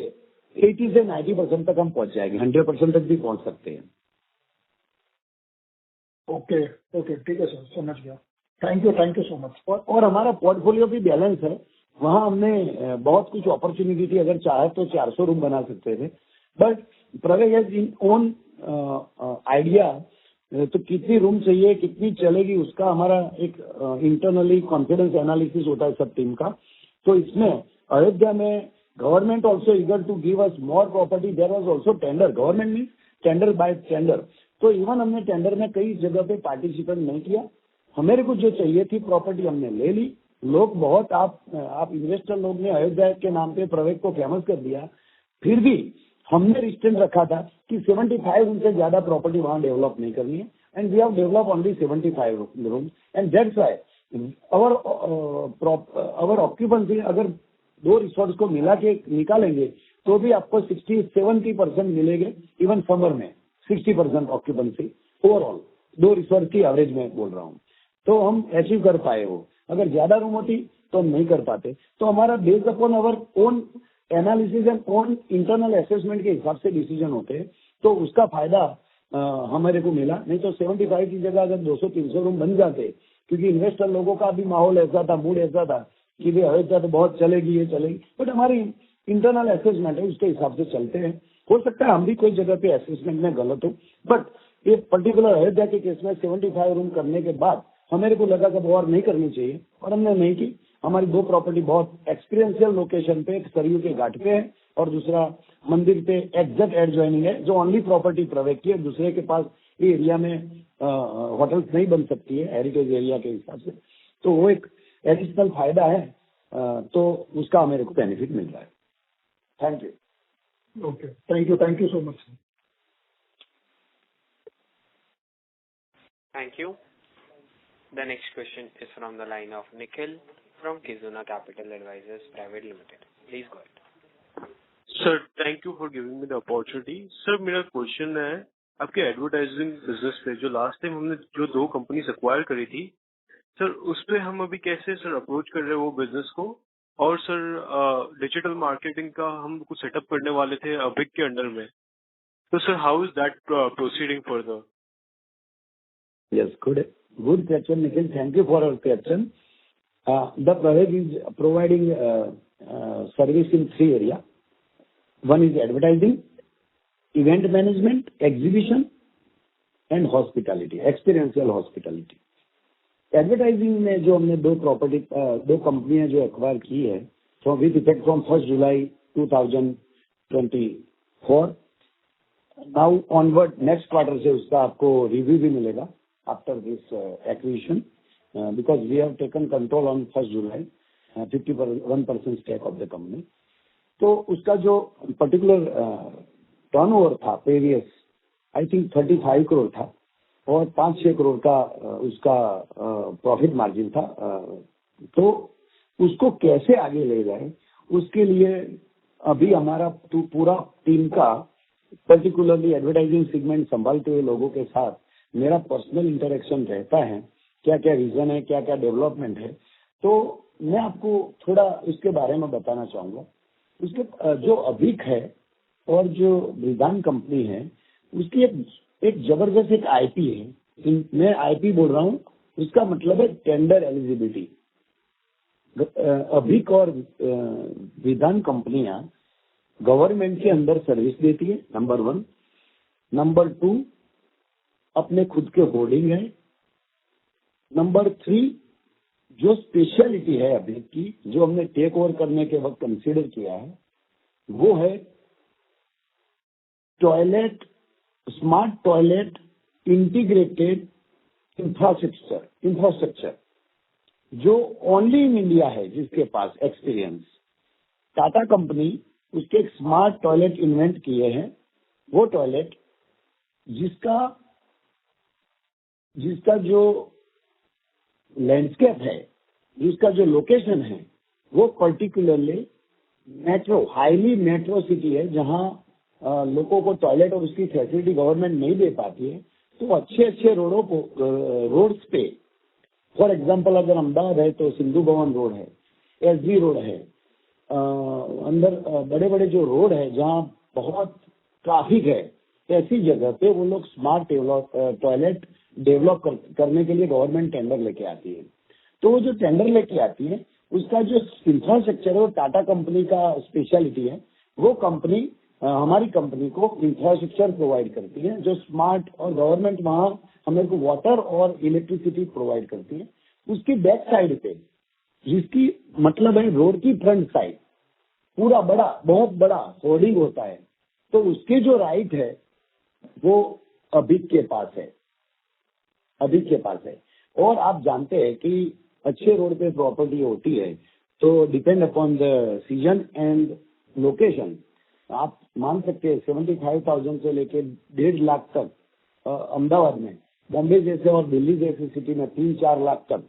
80 से 90% तक हम पहुंच जाएंगे, 100% तक भी पहुंच सकते हैं। ओके ठीक है सर, समझ गया। Thank you so much. और हमारा पोर्टफोलियो भी बैलेंस है। वहाँ हमने बहुत कुछ अपॉर्चुनिटी थी, अगर चाहे तो 400 रूम बना सकते थे, बट प्रवेश हैज इन ओन आइडिया, तो कितनी रूम चाहिए, कितनी चलेगी, उसका हमारा एक इंटरनली कॉन्फिडेंस एनालिसिस होता है सब टीम का। तो इसमें अयोध्या में government also eager to give us more property, there was also tender, government means tender by tender. तो इवन हमने टेंडर में कई जगह पे पार्टिसिपेट नहीं किया, हमें को जो चाहिए थी प्रॉपर्टी हमने ले ली। लोग बहुत आप इन्वेस्टर लोग ने अयोध्या के नाम पे प्रवेश को फेमस कर दिया, फिर भी हमने रिस्ट्रेंट रखा था कि 75 उनसे ज्यादा प्रॉपर्टी वहां डेवलप नहीं करनी है, and we have develop only 75 rooms, and that's why our occupancy अगर 2 रिसोर्ट्स को मिला के निकालेंगे तो भी आपको 60-70% मिलेंगे, इवन समर में 60% ऑक्यूपेंसी ओवरऑल 2 रिसोर्ट की एवरेज में बोल रहा हूँ। तो हम अचीव कर पाए हो। अगर ज्यादा रूम होती तो हम नहीं कर पाते। तो हमारा based upon our own analysis and own internal assessment के हिसाब से डिसीजन होते हैं, तो उसका फायदा हमारे को मिला। नहीं तो 75 की जगह अगर 200-300 रूम बन जाते क्योंकि इन्वेस्टर लोगों का भी माहौल ऐसा था, मूड ऐसा था कि भाई अयोध्या तो बहुत चलेगी, ये चलेगी, बट हमारी इंटरनल असेसमेंट है, उसके हिसाब से चलते हैं। हो सकता है हम भी कोई जगह पे असेसमेंट में गलत हो, बट ये पर्टिकुलर अयोध्या के केस में 75 रूम करने के बाद हमें को लगा कि और नहीं करनी चाहिए, और हमने नहीं की। हमारी 2 प्रॉपर्टी बहुत एक्सपीरियंशियल लोकेशन पे, एक सरयू के घाट पे है और दूसरा मंदिर पे एग्जैक्ट एडजॉइनिंग है, जो ओनली प्रॉपर्टी प्रवेश की है। दूसरे के पास ये एरिया में होटल्स नहीं बन सकती है हेरिटेज एरिया के हिसाब से, तो वो एक एडिशनल फायदा है, तो उसका मेरे को बेनिफिट मिल रहा है। Thank you. Okay, thank you so much. Thank you. The next question is from the line of Nikhil from Kizuna Capital Advisors Private Limited. Please go ahead. Sir thank you for giving me the opportunity. Sir मेरा question है आपके advertising business पे, जो last time हमने जो 2 companies acquire करी थी sir, उस पे हम अभी कैसे सर अप्रोच कर रहे हैं वो बिजनेस को, और सर डिजिटल मार्केटिंग का हम कुछ सेटअप करने वाले थे अभिक के अंडर में, तो sir how is that proceeding further? Yes, good question, Nikhil. Thank you for your question. The Praveg is providing service in 3 areas. One is advertising, event management, exhibition, and hospitality, experiential hospitality. Advertising में जो हमने 2 कंपनियां जो acquire की है, with effect from 1 July 2024, now onward next quarter से उसका आपको रिव्यू भी मिलेगा after this acquisition, because we have taken control on 1 July 51% stake of the company. तो उसका जो पर्टिकुलर टर्नओवर था प्रीवियस, आई थिंक 35 करोड़ था और 5-6 करोड़ का उसका प्रॉफिट मार्जिन था। तो उसको कैसे आगे ले जाए, उसके लिए अभी हमारा पूरा टीम का, पर्टिकुलरली एडवर्टाइजिंग सेगमेंट संभालते हुए लोगों के साथ मेरा पर्सनल इंटरेक्शन रहता है, क्या क्या रीजन है, क्या क्या डेवलपमेंट है। तो मैं आपको थोड़ा उसके बारे में बताना चाहूंगा। उसके जो अभिक है और जो विधान कंपनी है, उसकी एक जबरदस्त एक आईपी है। मैं आईपी बोल रहा हूँ, उसका मतलब है टेंडर एलिजिबिलिटी। अभिक और विधान कंपनियां गवर्नमेंट के अंदर सर्विस देती है, नंबर 1। नंबर 2, अपने खुद के होर्डिंग है। नंबर 3, जो स्पेशलिटी है अभिक की, जो हमने टेक ओवर करने के वक्त कंसीडर किया है, वो है toilet, smart toilet integrated infrastructure, जो ओनली इन इंडिया है जिसके पास एक्सपीरियंस। टाटा कंपनी उसके एक स्मार्ट टॉयलेट इन्वेंट किए हैं। वो टॉयलेट जिसका जो लैंडस्केप है, जिसका जो लोकेशन है, वो particularly metro, highly metro city है, जहां लोगों को टॉयलेट और उसकी फैसिलिटी गवर्नमेंट नहीं दे पाती है। तो अच्छे रोड्स पे, फॉर एग्जांपल अगर अहमदाबाद है तो सिंधु भवन रोड है, एसजी रोड है, अंदर बड़े बड़े जो रोड है जहां बहुत ट्रैफिक है, ऐसी जगह पे वो लोग स्मार्ट टॉयलेट डेवलप करने के लिए गवर्नमेंट टेंडर लेके आती है। तो वो जो टेंडर लेके आती है, उसका जो इंफ्रास्ट्रक्चर है वो टाटा कंपनी का स्पेशलिटी है। वो कंपनी हमारी कंपनी को इंफ्रास्ट्रक्चर प्रोवाइड करती है, जो स्मार्ट, और गवर्नमेंट वहां हमें को वाटर और इलेक्ट्रिसिटी प्रोवाइड करती है। उसकी बैक साइड पे, जिसकी मतलब है रोड की फ्रंट साइड, पूरा बहुत बड़ा होर्डिंग होता है। तो उसके जो राइट है वो अभिक के पास है। और आप जानते हैं कि अच्छे रोड पे प्रॉपर्टी होती है तो depend upon the season and location, आप मान सकते हैं 75,000 से लेके 1.5 लाख तक अहमदाबाद में, बॉम्बे जैसे और दिल्ली जैसी सिटी में 3-4 लाख तक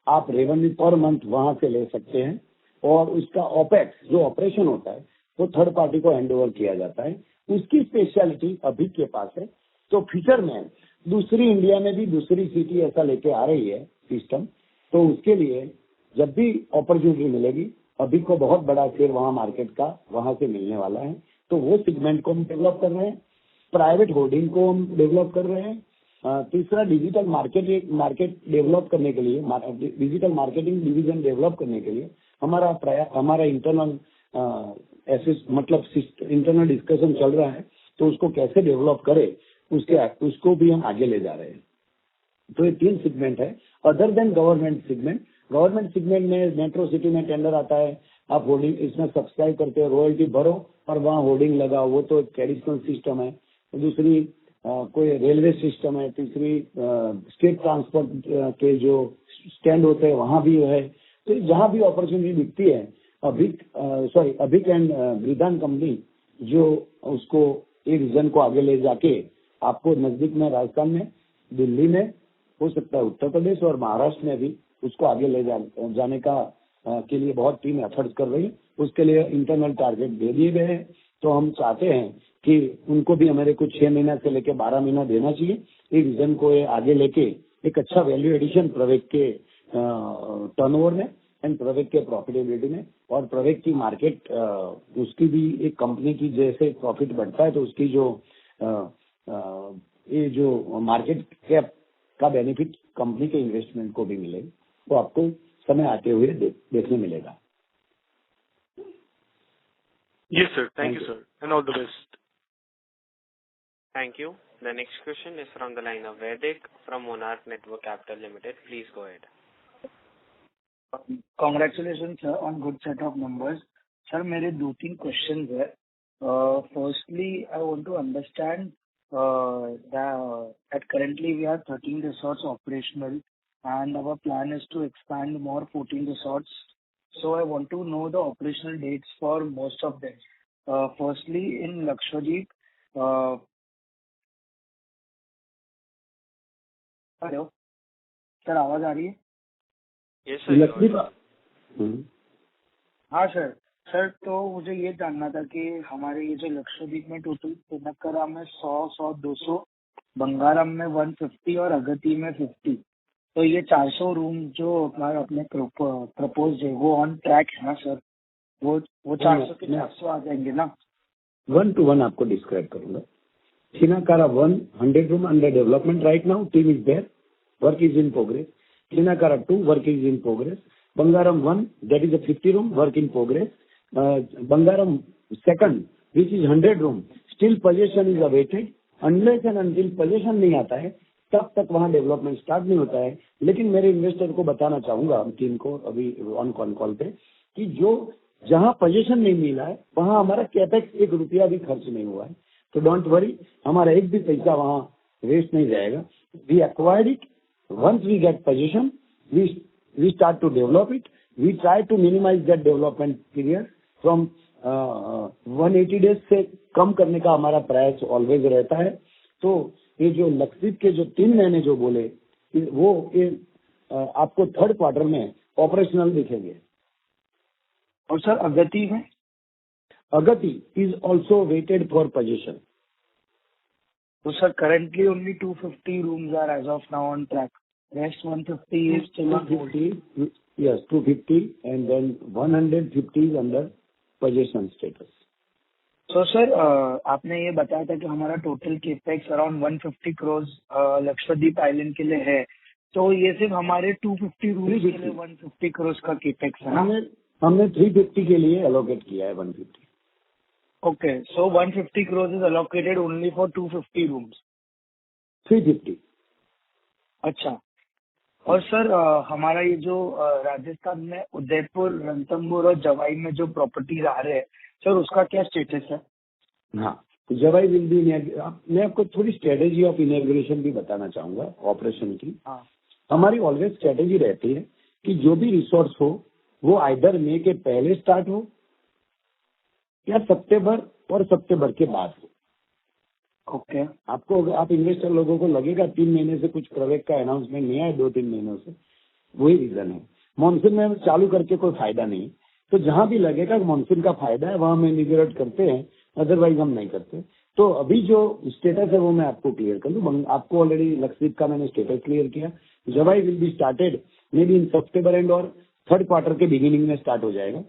आप रेवेन्यू पर मंथ वहां से ले सकते हैं। और उसका ओपेक्स जो ऑपरेशन होता है वो थर्ड पार्टी को हैंड ओवर किया जाता है। उसकी स्पेशलिटी अभी के पास है। तो फ्यूचर में दूसरी इंडिया में भी दूसरी सिटी ऐसा लेके आ रही है सिस्टम, तो उसके लिए जब भी अपॉर्चुनिटी मिलेगी, अभी को बहुत बड़ा शेयर वहां मार्केट का वहां से मिलने वाला है। तो वो सेगमेंट को हम डेवलप कर रहे हैं, प्राइवेट होर्डिंग को हम डेवलप कर रहे हैं, तीसरा डिजिटल मार्केट डेवलप करने के लिए, डिजिटल मार्केटिंग डिवीजन डेवलप करने के लिए हमारा इंटरनल मतलब इंटरनल डिस्कशन चल रहा है, तो उसको कैसे डेवलप करे उसको भी हम आगे ले जा रहे हैं। तो ये 3 सेगमेंट है। अदर देन गवर्नमेंट सेगमेंट में मेट्रो सिटी में टेंडर आता है, आप होर्डिंग इसमें सब्सक्राइब करते हो, रॉयल्टी भरो और वहाँ होर्डिंग लगाओ, वो तो ट्रेडिशनल सिस्टम है। दूसरी कोई रेलवे सिस्टम है, तीसरी स्टेट ट्रांसपोर्ट के जो स्टैंड होते हैं वहाँ भी है। तो जहाँ भी अपॉर्चुनिटी दिखती है, अभिक एंड ब्रिदान कंपनी जो उसको एक विजन को आगे ले जाके आपको नजदीक में राजस्थान में, दिल्ली में, हो सकता है उत्तर प्रदेश और महाराष्ट्र में भी उसको आगे ले जाने का के लिए बहुत टीम एफर्ट्स कर रही है। उसके लिए इंटरनल टारगेट दे दिए गए हैं। तो हम चाहते हैं कि उनको भी हमारे कुछ 6 महीना से लेकर 12 महीना देना चाहिए, एक विजन को आगे लेके एक अच्छा वैल्यू एडिशन प्रवेक के टर्नओवर में एंड प्रवेक के प्रॉफिटेबिलिटी में, और प्रवेक की मार्केट उसकी भी एक कंपनी की जैसे प्रॉफिट बढ़ता है तो उसकी जो ये जो मार्केट कैप का बेनिफिट कंपनी के इन्वेस्टमेंट को भी मिलेगा, तो आपको समय आते हुए देखने मिलेगा। Yes, sir. Thank you, sir. And all the best. Thank you. The next question is from the line of Vedic from Monarch Network Capital Limited. Please go ahead. Congratulations, sir, on good set of numbers. Sir, मेरे 2-3 questions है. Firstly, I want to understand that currently we have 13 resorts operational, and our plan is to expand more 14 resorts. So I want to know the operational dates for most of them. Firstly, in Lakshadweep, hello sir, आवाज आ रही है? Yes, sir. हाँ sir, तो मुझे ये जानना था कि हमारे ये जो लक्षद्वीप में टोटल पिनकरा में 100, 200, बंगारम में 150 और अगती में 50, तो ये 400 रूम जो अपने प्रपोज है वो ऑन ट्रैक है ना सर? वो 400 के 400 आ जाएंगे ना? 1 to 1 आपको डिस्क्राइब करूंगा। Chinakara 100 room under development right now, team is there, work is in progress. Chinakara 2, work is in progress. Bangaram 1, that is a 50 room, work in progress. Bangaram 2nd, which is 100 room, still possession is awaited. Unless and until possession नहीं आता है तब तक वहाँ development start नहीं होता है। लेकिन मेरे इन्वेस्टर को बताना चाहूंगा, टीम को अभी ऑन कॉल पे, कि जो जहाँ पोजीशन नहीं मिला है वहाँ हमारा कैपेक्स 1 रुपया भी खर्च नहीं हुआ है। तो डोंट वरी, हमारा एक भी पैसा वहाँ वेस्ट नहीं जाएगा। We acquired it, once we get position we start to develop it, we try to minimize that development period from 180 days से कम करने का हमारा प्रयास ऑलवेज रहता है। तो ये जो लक्षद्वीप के जो 3 महीने जो बोले वो आपको 3rd क्वार्टर में ऑपरेशनल दिखेंगे। और सर अगति में? Agatti is also waited for position. तो sir currently only 250 rooms are as of now on track. Rest 150 is still on hold. 250, yes, 250 and then 150 is under possession status. So sir आपने ये बताया था कि हमारा total capex around 150 crores Lakshadweep island के लिए है, तो ये सिर्फ हमारे 250 रूम्स के लिए 150 crores का केपेक्स है ना? हमने 350 के लिए एलोकेट किया है 150। Okay, so 150 crores is allocated only for 250 rooms. 350। अच्छा, और सर हमारा ये जो राजस्थान में उदयपुर, रणथंभौर और जवाई में जो प्रॉपर्टीज आ रहे हैं सर, उसका क्या स्टेटस है? हाँ, तो जवाई विल बी, मैं आपको थोड़ी स्ट्रेटेजी ऑफ इनॉग्रेशन भी बताना चाहूंगा ऑपरेशन की। हाँ, हमारी ऑलवेज स्ट्रेटेजी रहती है कि जो भी रिसोर्स हो वो आइदर मई के पहले स्टार्ट हो या सितंबर और सितंबर के बाद हो। ओके। आपको, आप इन्वेस्टर लोगों को लगेगा 3 महीने से कुछ प्रोजेक्ट का अनाउंसमेंट नहीं है, 2-3 महीनों से, वही रीजन है। मानसून में चालू करके कोई फायदा नहीं, तो जहां भी लगेगा मानसून का फायदा है वहां हम इनिग्रेट करते हैं, अदरवाइज हम नहीं करते। तो अभी जो स्टेटस है वो मैं आपको क्लियर कर दूं। आपको ऑलरेडी लक्षद्वीप का मैंने स्टेटस क्लियर किया। Jawai will be started maybe in September end और 3rd क्वार्टर के बिगिनिंग में स्टार्ट हो जाएगा।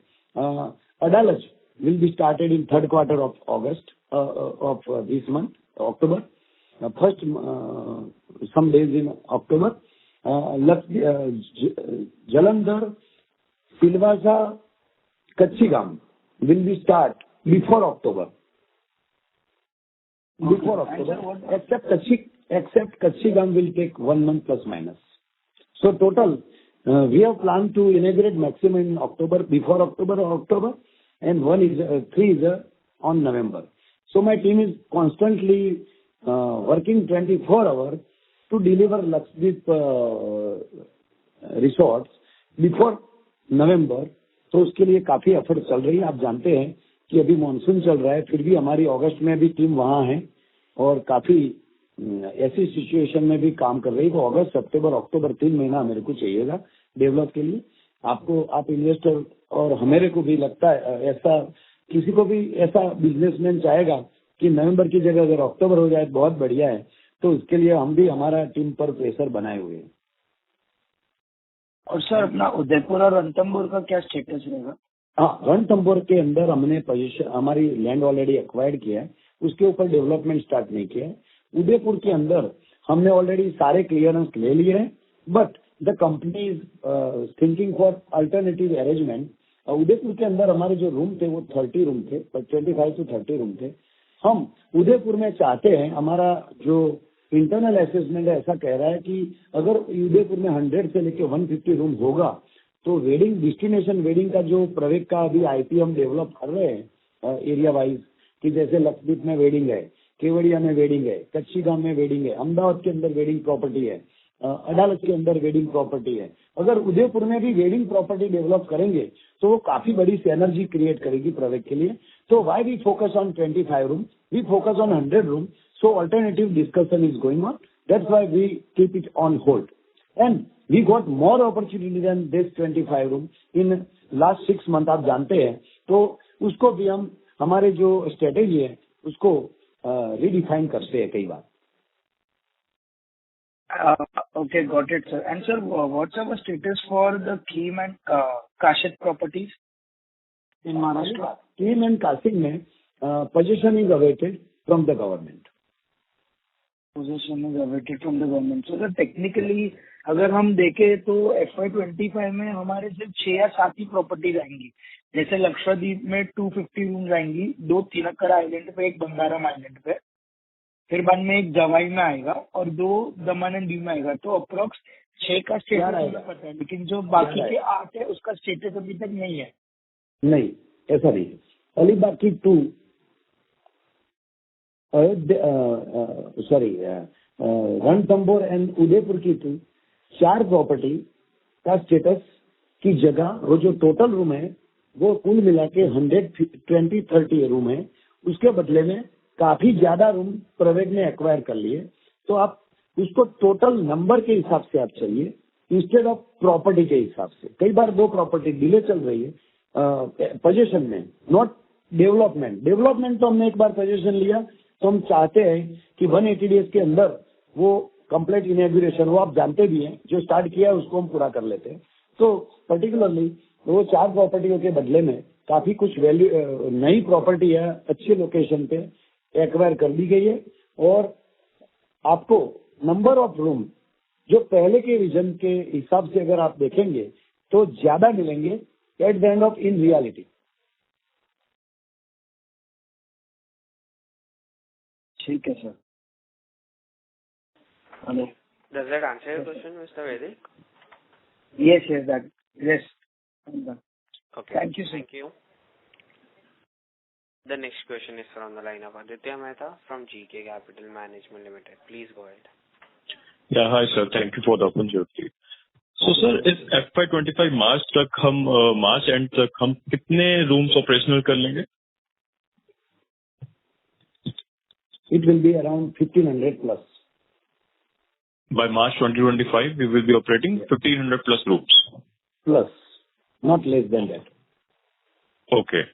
Adalaj will be started in 3rd quarter of August of this month, October, first some days in October. Jalandhar, Silvassa, Kachchigam will be start before October. Before October, except Kachchigam will take 1 month plus minus. So total, we have planned to inaugurate maximum in October, before October, and 3 is on November. So my team is constantly working 24 hours to deliver Lakshadweep resorts before November. तो उसके लिए काफी effort चल रही है. आप जानते हैं कि अभी मानसून चल रहा है, फिर भी हमारी अगस्त में भी टीम वहां है और काफी ऐसी सिचुएशन में भी काम कर रही है. तो अगस्त, सितंबर, अक्टूबर 3 महीना मेरे को चाहिएगा डेवलप के लिए. आप इन्वेस्टर और हमारे को भी लगता है ऐसा, किसी को भी ऐसा बिजनेसमैन चाहेगा कि नवंबर की जगह अगर अक्टूबर हो जाए बहुत बढ़िया है. तो उसके लिए हम भी हमारा टीम पर प्रेशर बनाए हुए हैं. और सर अपना उदयपुर और रणथंभौर का क्या स्टेटस रहेगा? हाँ, रणथंभौर के अंदर हमने पोजीशन, हमारी लैंड ऑलरेडी एक्वायर्ड किया है, उसके ऊपर डेवलपमेंट स्टार्ट नहीं किया है. उदयपुर के अंदर हमने ऑलरेडी सारे क्लियरेंस ले लिए हैं, but the company is thinking for alternative arrangement. Udaipur के अंदर हमारे जो रूम थे वो 30 रूम थे, 25 to 30 रूम थे. हम उदयपुर में चाहते हैं, हमारा जो इंटरनल असेसमेंट ऐसा कह रहा है कि अगर उदयपुर में 100 से लेकर 150 रूम होगा तो वेडिंग, डेस्टिनेशन वेडिंग का जो प्रवेग का अभी आईपी हम डेवलप कर रहे हैं एरिया वाइज, कि जैसे लक्षद्वीप में वेडिंग है, केवड़िया में वेडिंग है, कच्चीगाम में वेडिंग है, अहमदाबाद के अंदर वेडिंग प्रॉपर्टी है, अडालज के अंदर वेडिंग प्रॉपर्टी है. अगर उदयपुर में भी वेडिंग प्रॉपर्टी डेवलप करेंगे तो वो काफी बड़ी एनर्जी क्रिएट करेगी प्रवेग के लिए. तो why we focus on 25 room, we focus on 100 room. So alternative discussion is going on. That's why we keep it on hold. And we got more opportunity than this 25 room in last 6 months. आप जानते हैं, तो उसको भी हम हमारे जो strategy है उसको रिडिफाइन करते हैं कई बार. Okay, got it, sir. And sir, what's our status for the Keem and Kashid properties in Maharashtra? Keem and Kashid में possession is awaited from the government. Possession is awaited from the government. So technically अगर हम देखें तो FY25 में हमारे सिर्फ 6 या 7 ही properties आएंगी. जैसे लक्षद्वीप में 250 रूम्स आएंगी, 2 तिनक्कर आइलैंड पे, 1 बंगारम आइलैंड पे, फिर बाद में 1 जवाई में आएगा और 2 दमन एंड दीव में आएगा. तो अप्रोक्स 6 का स्टेटस मुझे पता है, लेकिन जो बाकी के 8 है उसका स्टेटस अभी तक नहीं है. नहीं, ऐसा नहीं है. अलीबाग की 2, रणथंभौर एंड उदयपुर की 2, 4 प्रॉपर्टी का स्टेटस की जगह, वो जो टोटल रूम है वो कुल मिला के 120-30 रूम है. उसके बदले में काफी ज्यादा रूम प्रवेग ने एक्वायर कर लिए. तो आप उसको टोटल नंबर के हिसाब से आप चलिए इंस्टेड ऑफ प्रॉपर्टी के हिसाब से. कई बार 2 प्रॉपर्टी डिले चल रही है पोजीशन में, नॉट डेवलपमेंट. डेवलपमेंट तो हमने एक बार पोजीशन लिया तो हम चाहते हैं कि 180 डेज के अंदर वो कंप्लीट इनॉग्रेशन, वो आप जानते भी हैं, जो स्टार्ट किया है उसको हम पूरा कर लेते हैं. तो पर्टिकुलरली वो 4 प्रॉपर्टियों के बदले में काफी कुछ वैल्यू नई प्रॉपर्टी है, अच्छी लोकेशन पे एक्वायर कर दी गई है. और आपको नंबर ऑफ रूम जो पहले के विजन के हिसाब से अगर आप देखेंगे तो ज्यादा मिलेंगे at the end of in reality. ठीक है sir. Hello. Does that answer your question, Mr. Vedic? Yes, yes. Okay. Thank you, sir. Thank you. The next question is from the line of Aditya Mehta from GK Capital Management Limited. Please go ahead. Yeah, hi sir. Thank you for the opportunity. So sir, इस FY25 मार्च तक हम मार्च and तक हम कितने rooms operational कर लेंगे? It will be around 1500 plus. By March 2025, we will be operating 1500 plus rooms. Plus, not less than that. Okay.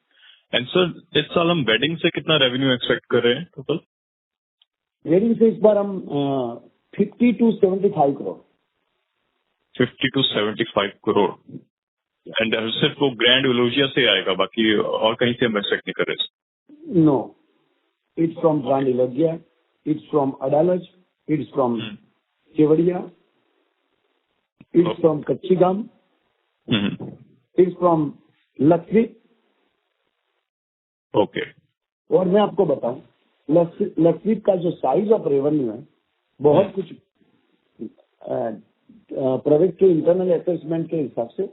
And sir, इस साल हम वेडिंग से कितना रेवेन्यू एक्सपेक्ट कर रहे हैं टोटल? वेडिंग से इस बार हम 50 to 75 crore. 50 to 75 crore. And सिर्फ वो ग्रैंड इलोजिया से आएगा, बाकी और कहीं से हम एक्सपेक्ट नहीं कर रहे? नो, इट्स फ्रॉम ग्रैंड इलोजिया it's from Adalaj, it's from Kevadia, it's from Kachigam, it's from Lakshadweep. Okay और मैं आपको बताऊं, लक्षद्वीप का जो साइज ऑफ रेवेन्यू है बहुत कुछ प्रोजेक्ट के इंटरनल असेसमेंट के हिसाब से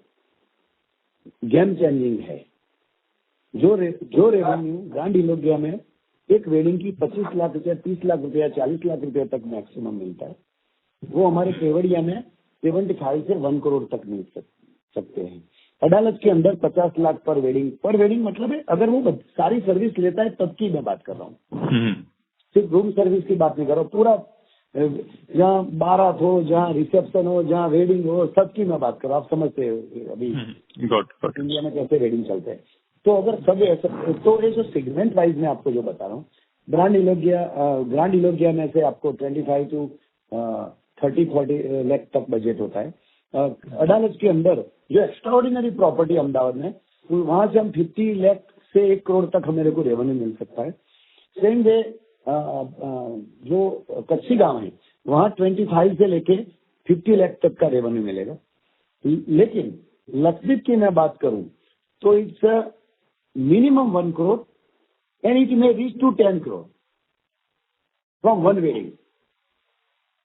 गेम चेंजिंग है। जो रेवेन्यू ग्रांड इलोगिया में एक वेडिंग की 25 लाख रुपया, 30 लाख रुपया, 40 लाख रुपया तक मैक्सिमम मिलता है, वो हमारे केवड़िया में 75 से 1 करोड़ तक मिल सकते हैं। अदालत के अंदर 50 लाख पर वेडिंग मतलब है अगर वो सारी सर्विस लेता है तब की मैं बात कर रहा हूँ, सिर्फ रूम सर्विस की बात नहीं कर रहा हूँ, पूरा जहाँ बारात हो, जहाँ रिसेप्शन हो, जहाँ वेडिंग हो, सबकी मैं बात कर रहा हूँ। आप समझते हो अभी इंडिया में कैसे वेडिंग चलते हैं। तो अगर सब ऐसा, तो ये जो सेगमेंट वाइज में आपको जो बता रहा हूँ, ग्रांड इलोगिया में से आपको 25 to 30-40 लाख तक बजट होता है। अदालत के अंदर जो एक्स्ट्राऑर्डिनरी प्रॉपर्टी अहमदाबाद में, वहां से हम 50 लाख से 1 करोड़ तक हमें को रेवेन्यू मिल सकता है। सेम वे जो कच्ची गांव है वहां 25 से लेके 50 लाख तक का रेवेन्यू मिलेगा। लेकिन लक्षद्वीप की मैं बात करूं तो it's minimum 1 crore and it may reach to 10 crore from one wedding.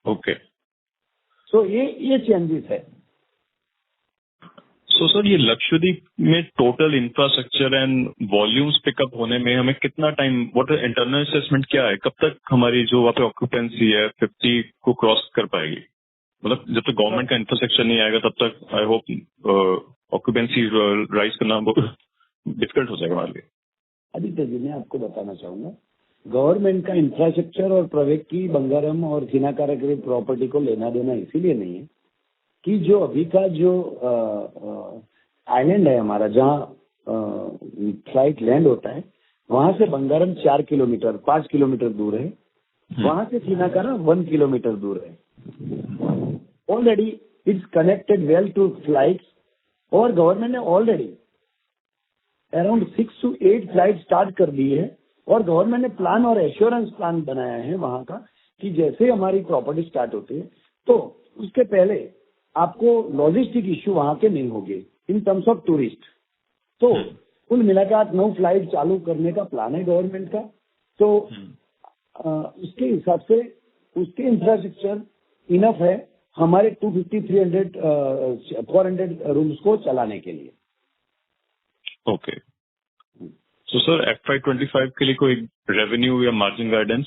Okay, so ये चेंजेस है। सो सर, ये लक्षद्वीप में total infrastructure and volumes pick up होने में हमें कितना टाइम, व्हाट इंटरनल असेसमेंट क्या है, कब तक हमारी जो वहाँ पे ऑक्यूपेंसी है 50 को क्रॉस कर पाएगी? मतलब जब तक गवर्नमेंट का इंफ्रास्ट्रक्चर नहीं आएगा तब तक आई होप ऑक्यूपेंसी राइज करना बहुत डिफिकल्ट हो जाएगा हमारे लिए। आदित्य जी, मैं आपको बताना चाहूंगा, गवर्नमेंट का इंफ्रास्ट्रक्चर और प्रोजेक्ट की बंगारम और थिनाकारा की प्रॉपर्टी को लेना देना इसीलिए नहीं है कि जो अभी का जो आइलैंड है हमारा, जहाँ फ्लाइट लैंड होता है, वहां से बंगारम 4 किलोमीटर 5 किलोमीटर दूर है, वहां से थिनाकारा 1 किलोमीटर दूर है। Already it's connected well to flights और गवर्नमेंट ने already around 6 to 8 flight start कर दी है और गवर्नमेंट ने प्लान और एश्योरेंस प्लान बनाया है वहां का कि जैसे हमारी प्रॉपर्टी स्टार्ट होती है तो उसके पहले आपको लॉजिस्टिक इश्यू वहां के नहीं होंगे इन टर्म्स ऑफ टूरिस्ट। तो कुल मिलाकर 9 फ्लाइट चालू करने का प्लान है गवर्नमेंट का। तो उसके हिसाब से उसके इंफ्रास्ट्रक्चर इनफ है हमारे 250, 300, 400 रूम्स को चलाने के लिए। ओके, तो सर FY25 के लिए कोई रेवेन्यू या मार्जिन गाइडेंस?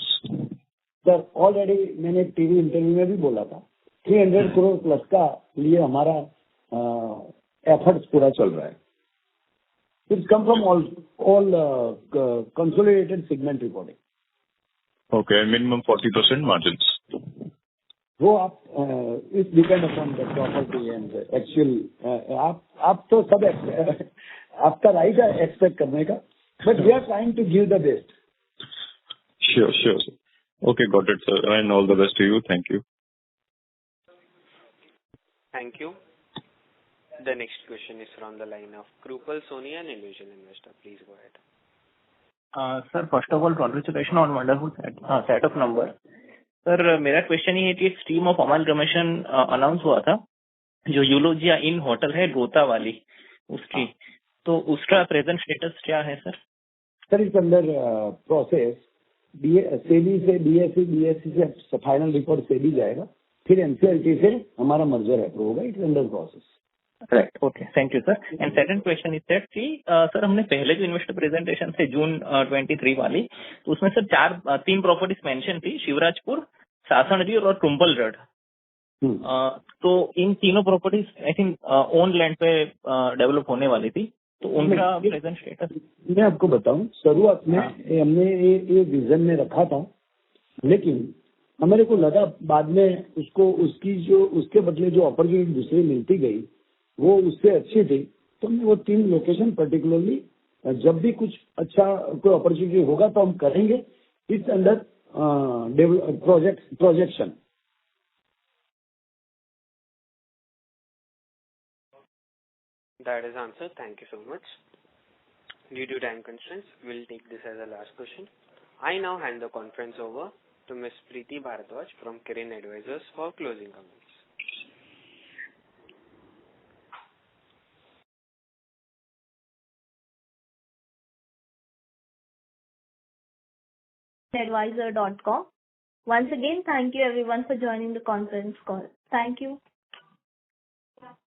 सर ऑलरेडी मैंने टीवी इंटरव्यू में भी बोला था 300 करोड़ प्लस का लिए हमारा एफर्ट्स पूरा चल रहा है। It's come from all consolidated segment reporting. Okay, minimum 40% margin. वो आप इस depend upon the property and actual आप तो सब आपका राइट है एक्सपेक्ट करने का, but we are trying to give the best. Sure sir. Okay, got it sir, and all the best to you. Thank you. Thank you. The next question is from the line of Krupal Soni, an individual investor. Please go ahead. Sir, first of all, congratulations on wonderful set of numbers. Sir, मेरा question ये है कि एक stream of amalgamation announce हुआ था जो यूलोजिया इन hotel है रोता वाली, उसकी, तो उसका प्रेजेंट स्टेटस क्या है सर? सर इस अंदर प्रोसेस सेबी से बीएससी से फाइनल रिपोर्ट सेबी जाएगा, फिर एनसीएलटी से हमारा मर्जर अप्रूव होगा। It's under process. Right, okay, thank you sir. And second question is that कि सर हमने पहले जो इन्वेस्टर प्रेजेंटेशन थे जून 23 वाली, तो उसमें सर 3 प्रॉपर्टीज मेंशन थी, शिवराजपुर, सासणगीर और टुम्पलगढ़। तो इन तीनों properties I think own land पे डेवलप होने वाली थी, तो उनका प्रेजेंट स्टेटस? मैं आपको बताऊं, शुरुआत में हमने ये विजन में रखा था, लेकिन हमारे को लगा बाद में उसके बदले जो अपॉर्चुनिटी दूसरी मिलती गई वो उससे अच्छी थी, तो हमने वो 3 लोकेशन पर्टिकुलरली, जब भी कुछ अच्छा कोई अपॉर्चुनिटी होगा तो हम करेंगे। It's under projection. That is answered. Thank you so much. Due to time constraints, we'll take this as a last question. I now hand the conference over to Ms. Preeti Bharadwaj from Kirin Advisors for closing comments. Advisor.com. Once again, thank you everyone for joining the conference call. Thank you.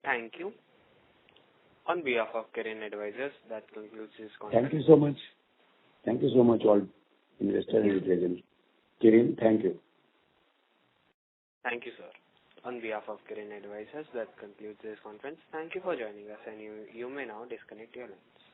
Thank you. On behalf of Kirin Advisors, that concludes this Thank conference. you so much. Thank you so much, all investors and present. Kirin, thank you. Thank you, sir. On behalf of Kirin Advisors, that concludes this conference. Thank you for joining us, and you may now disconnect your lines.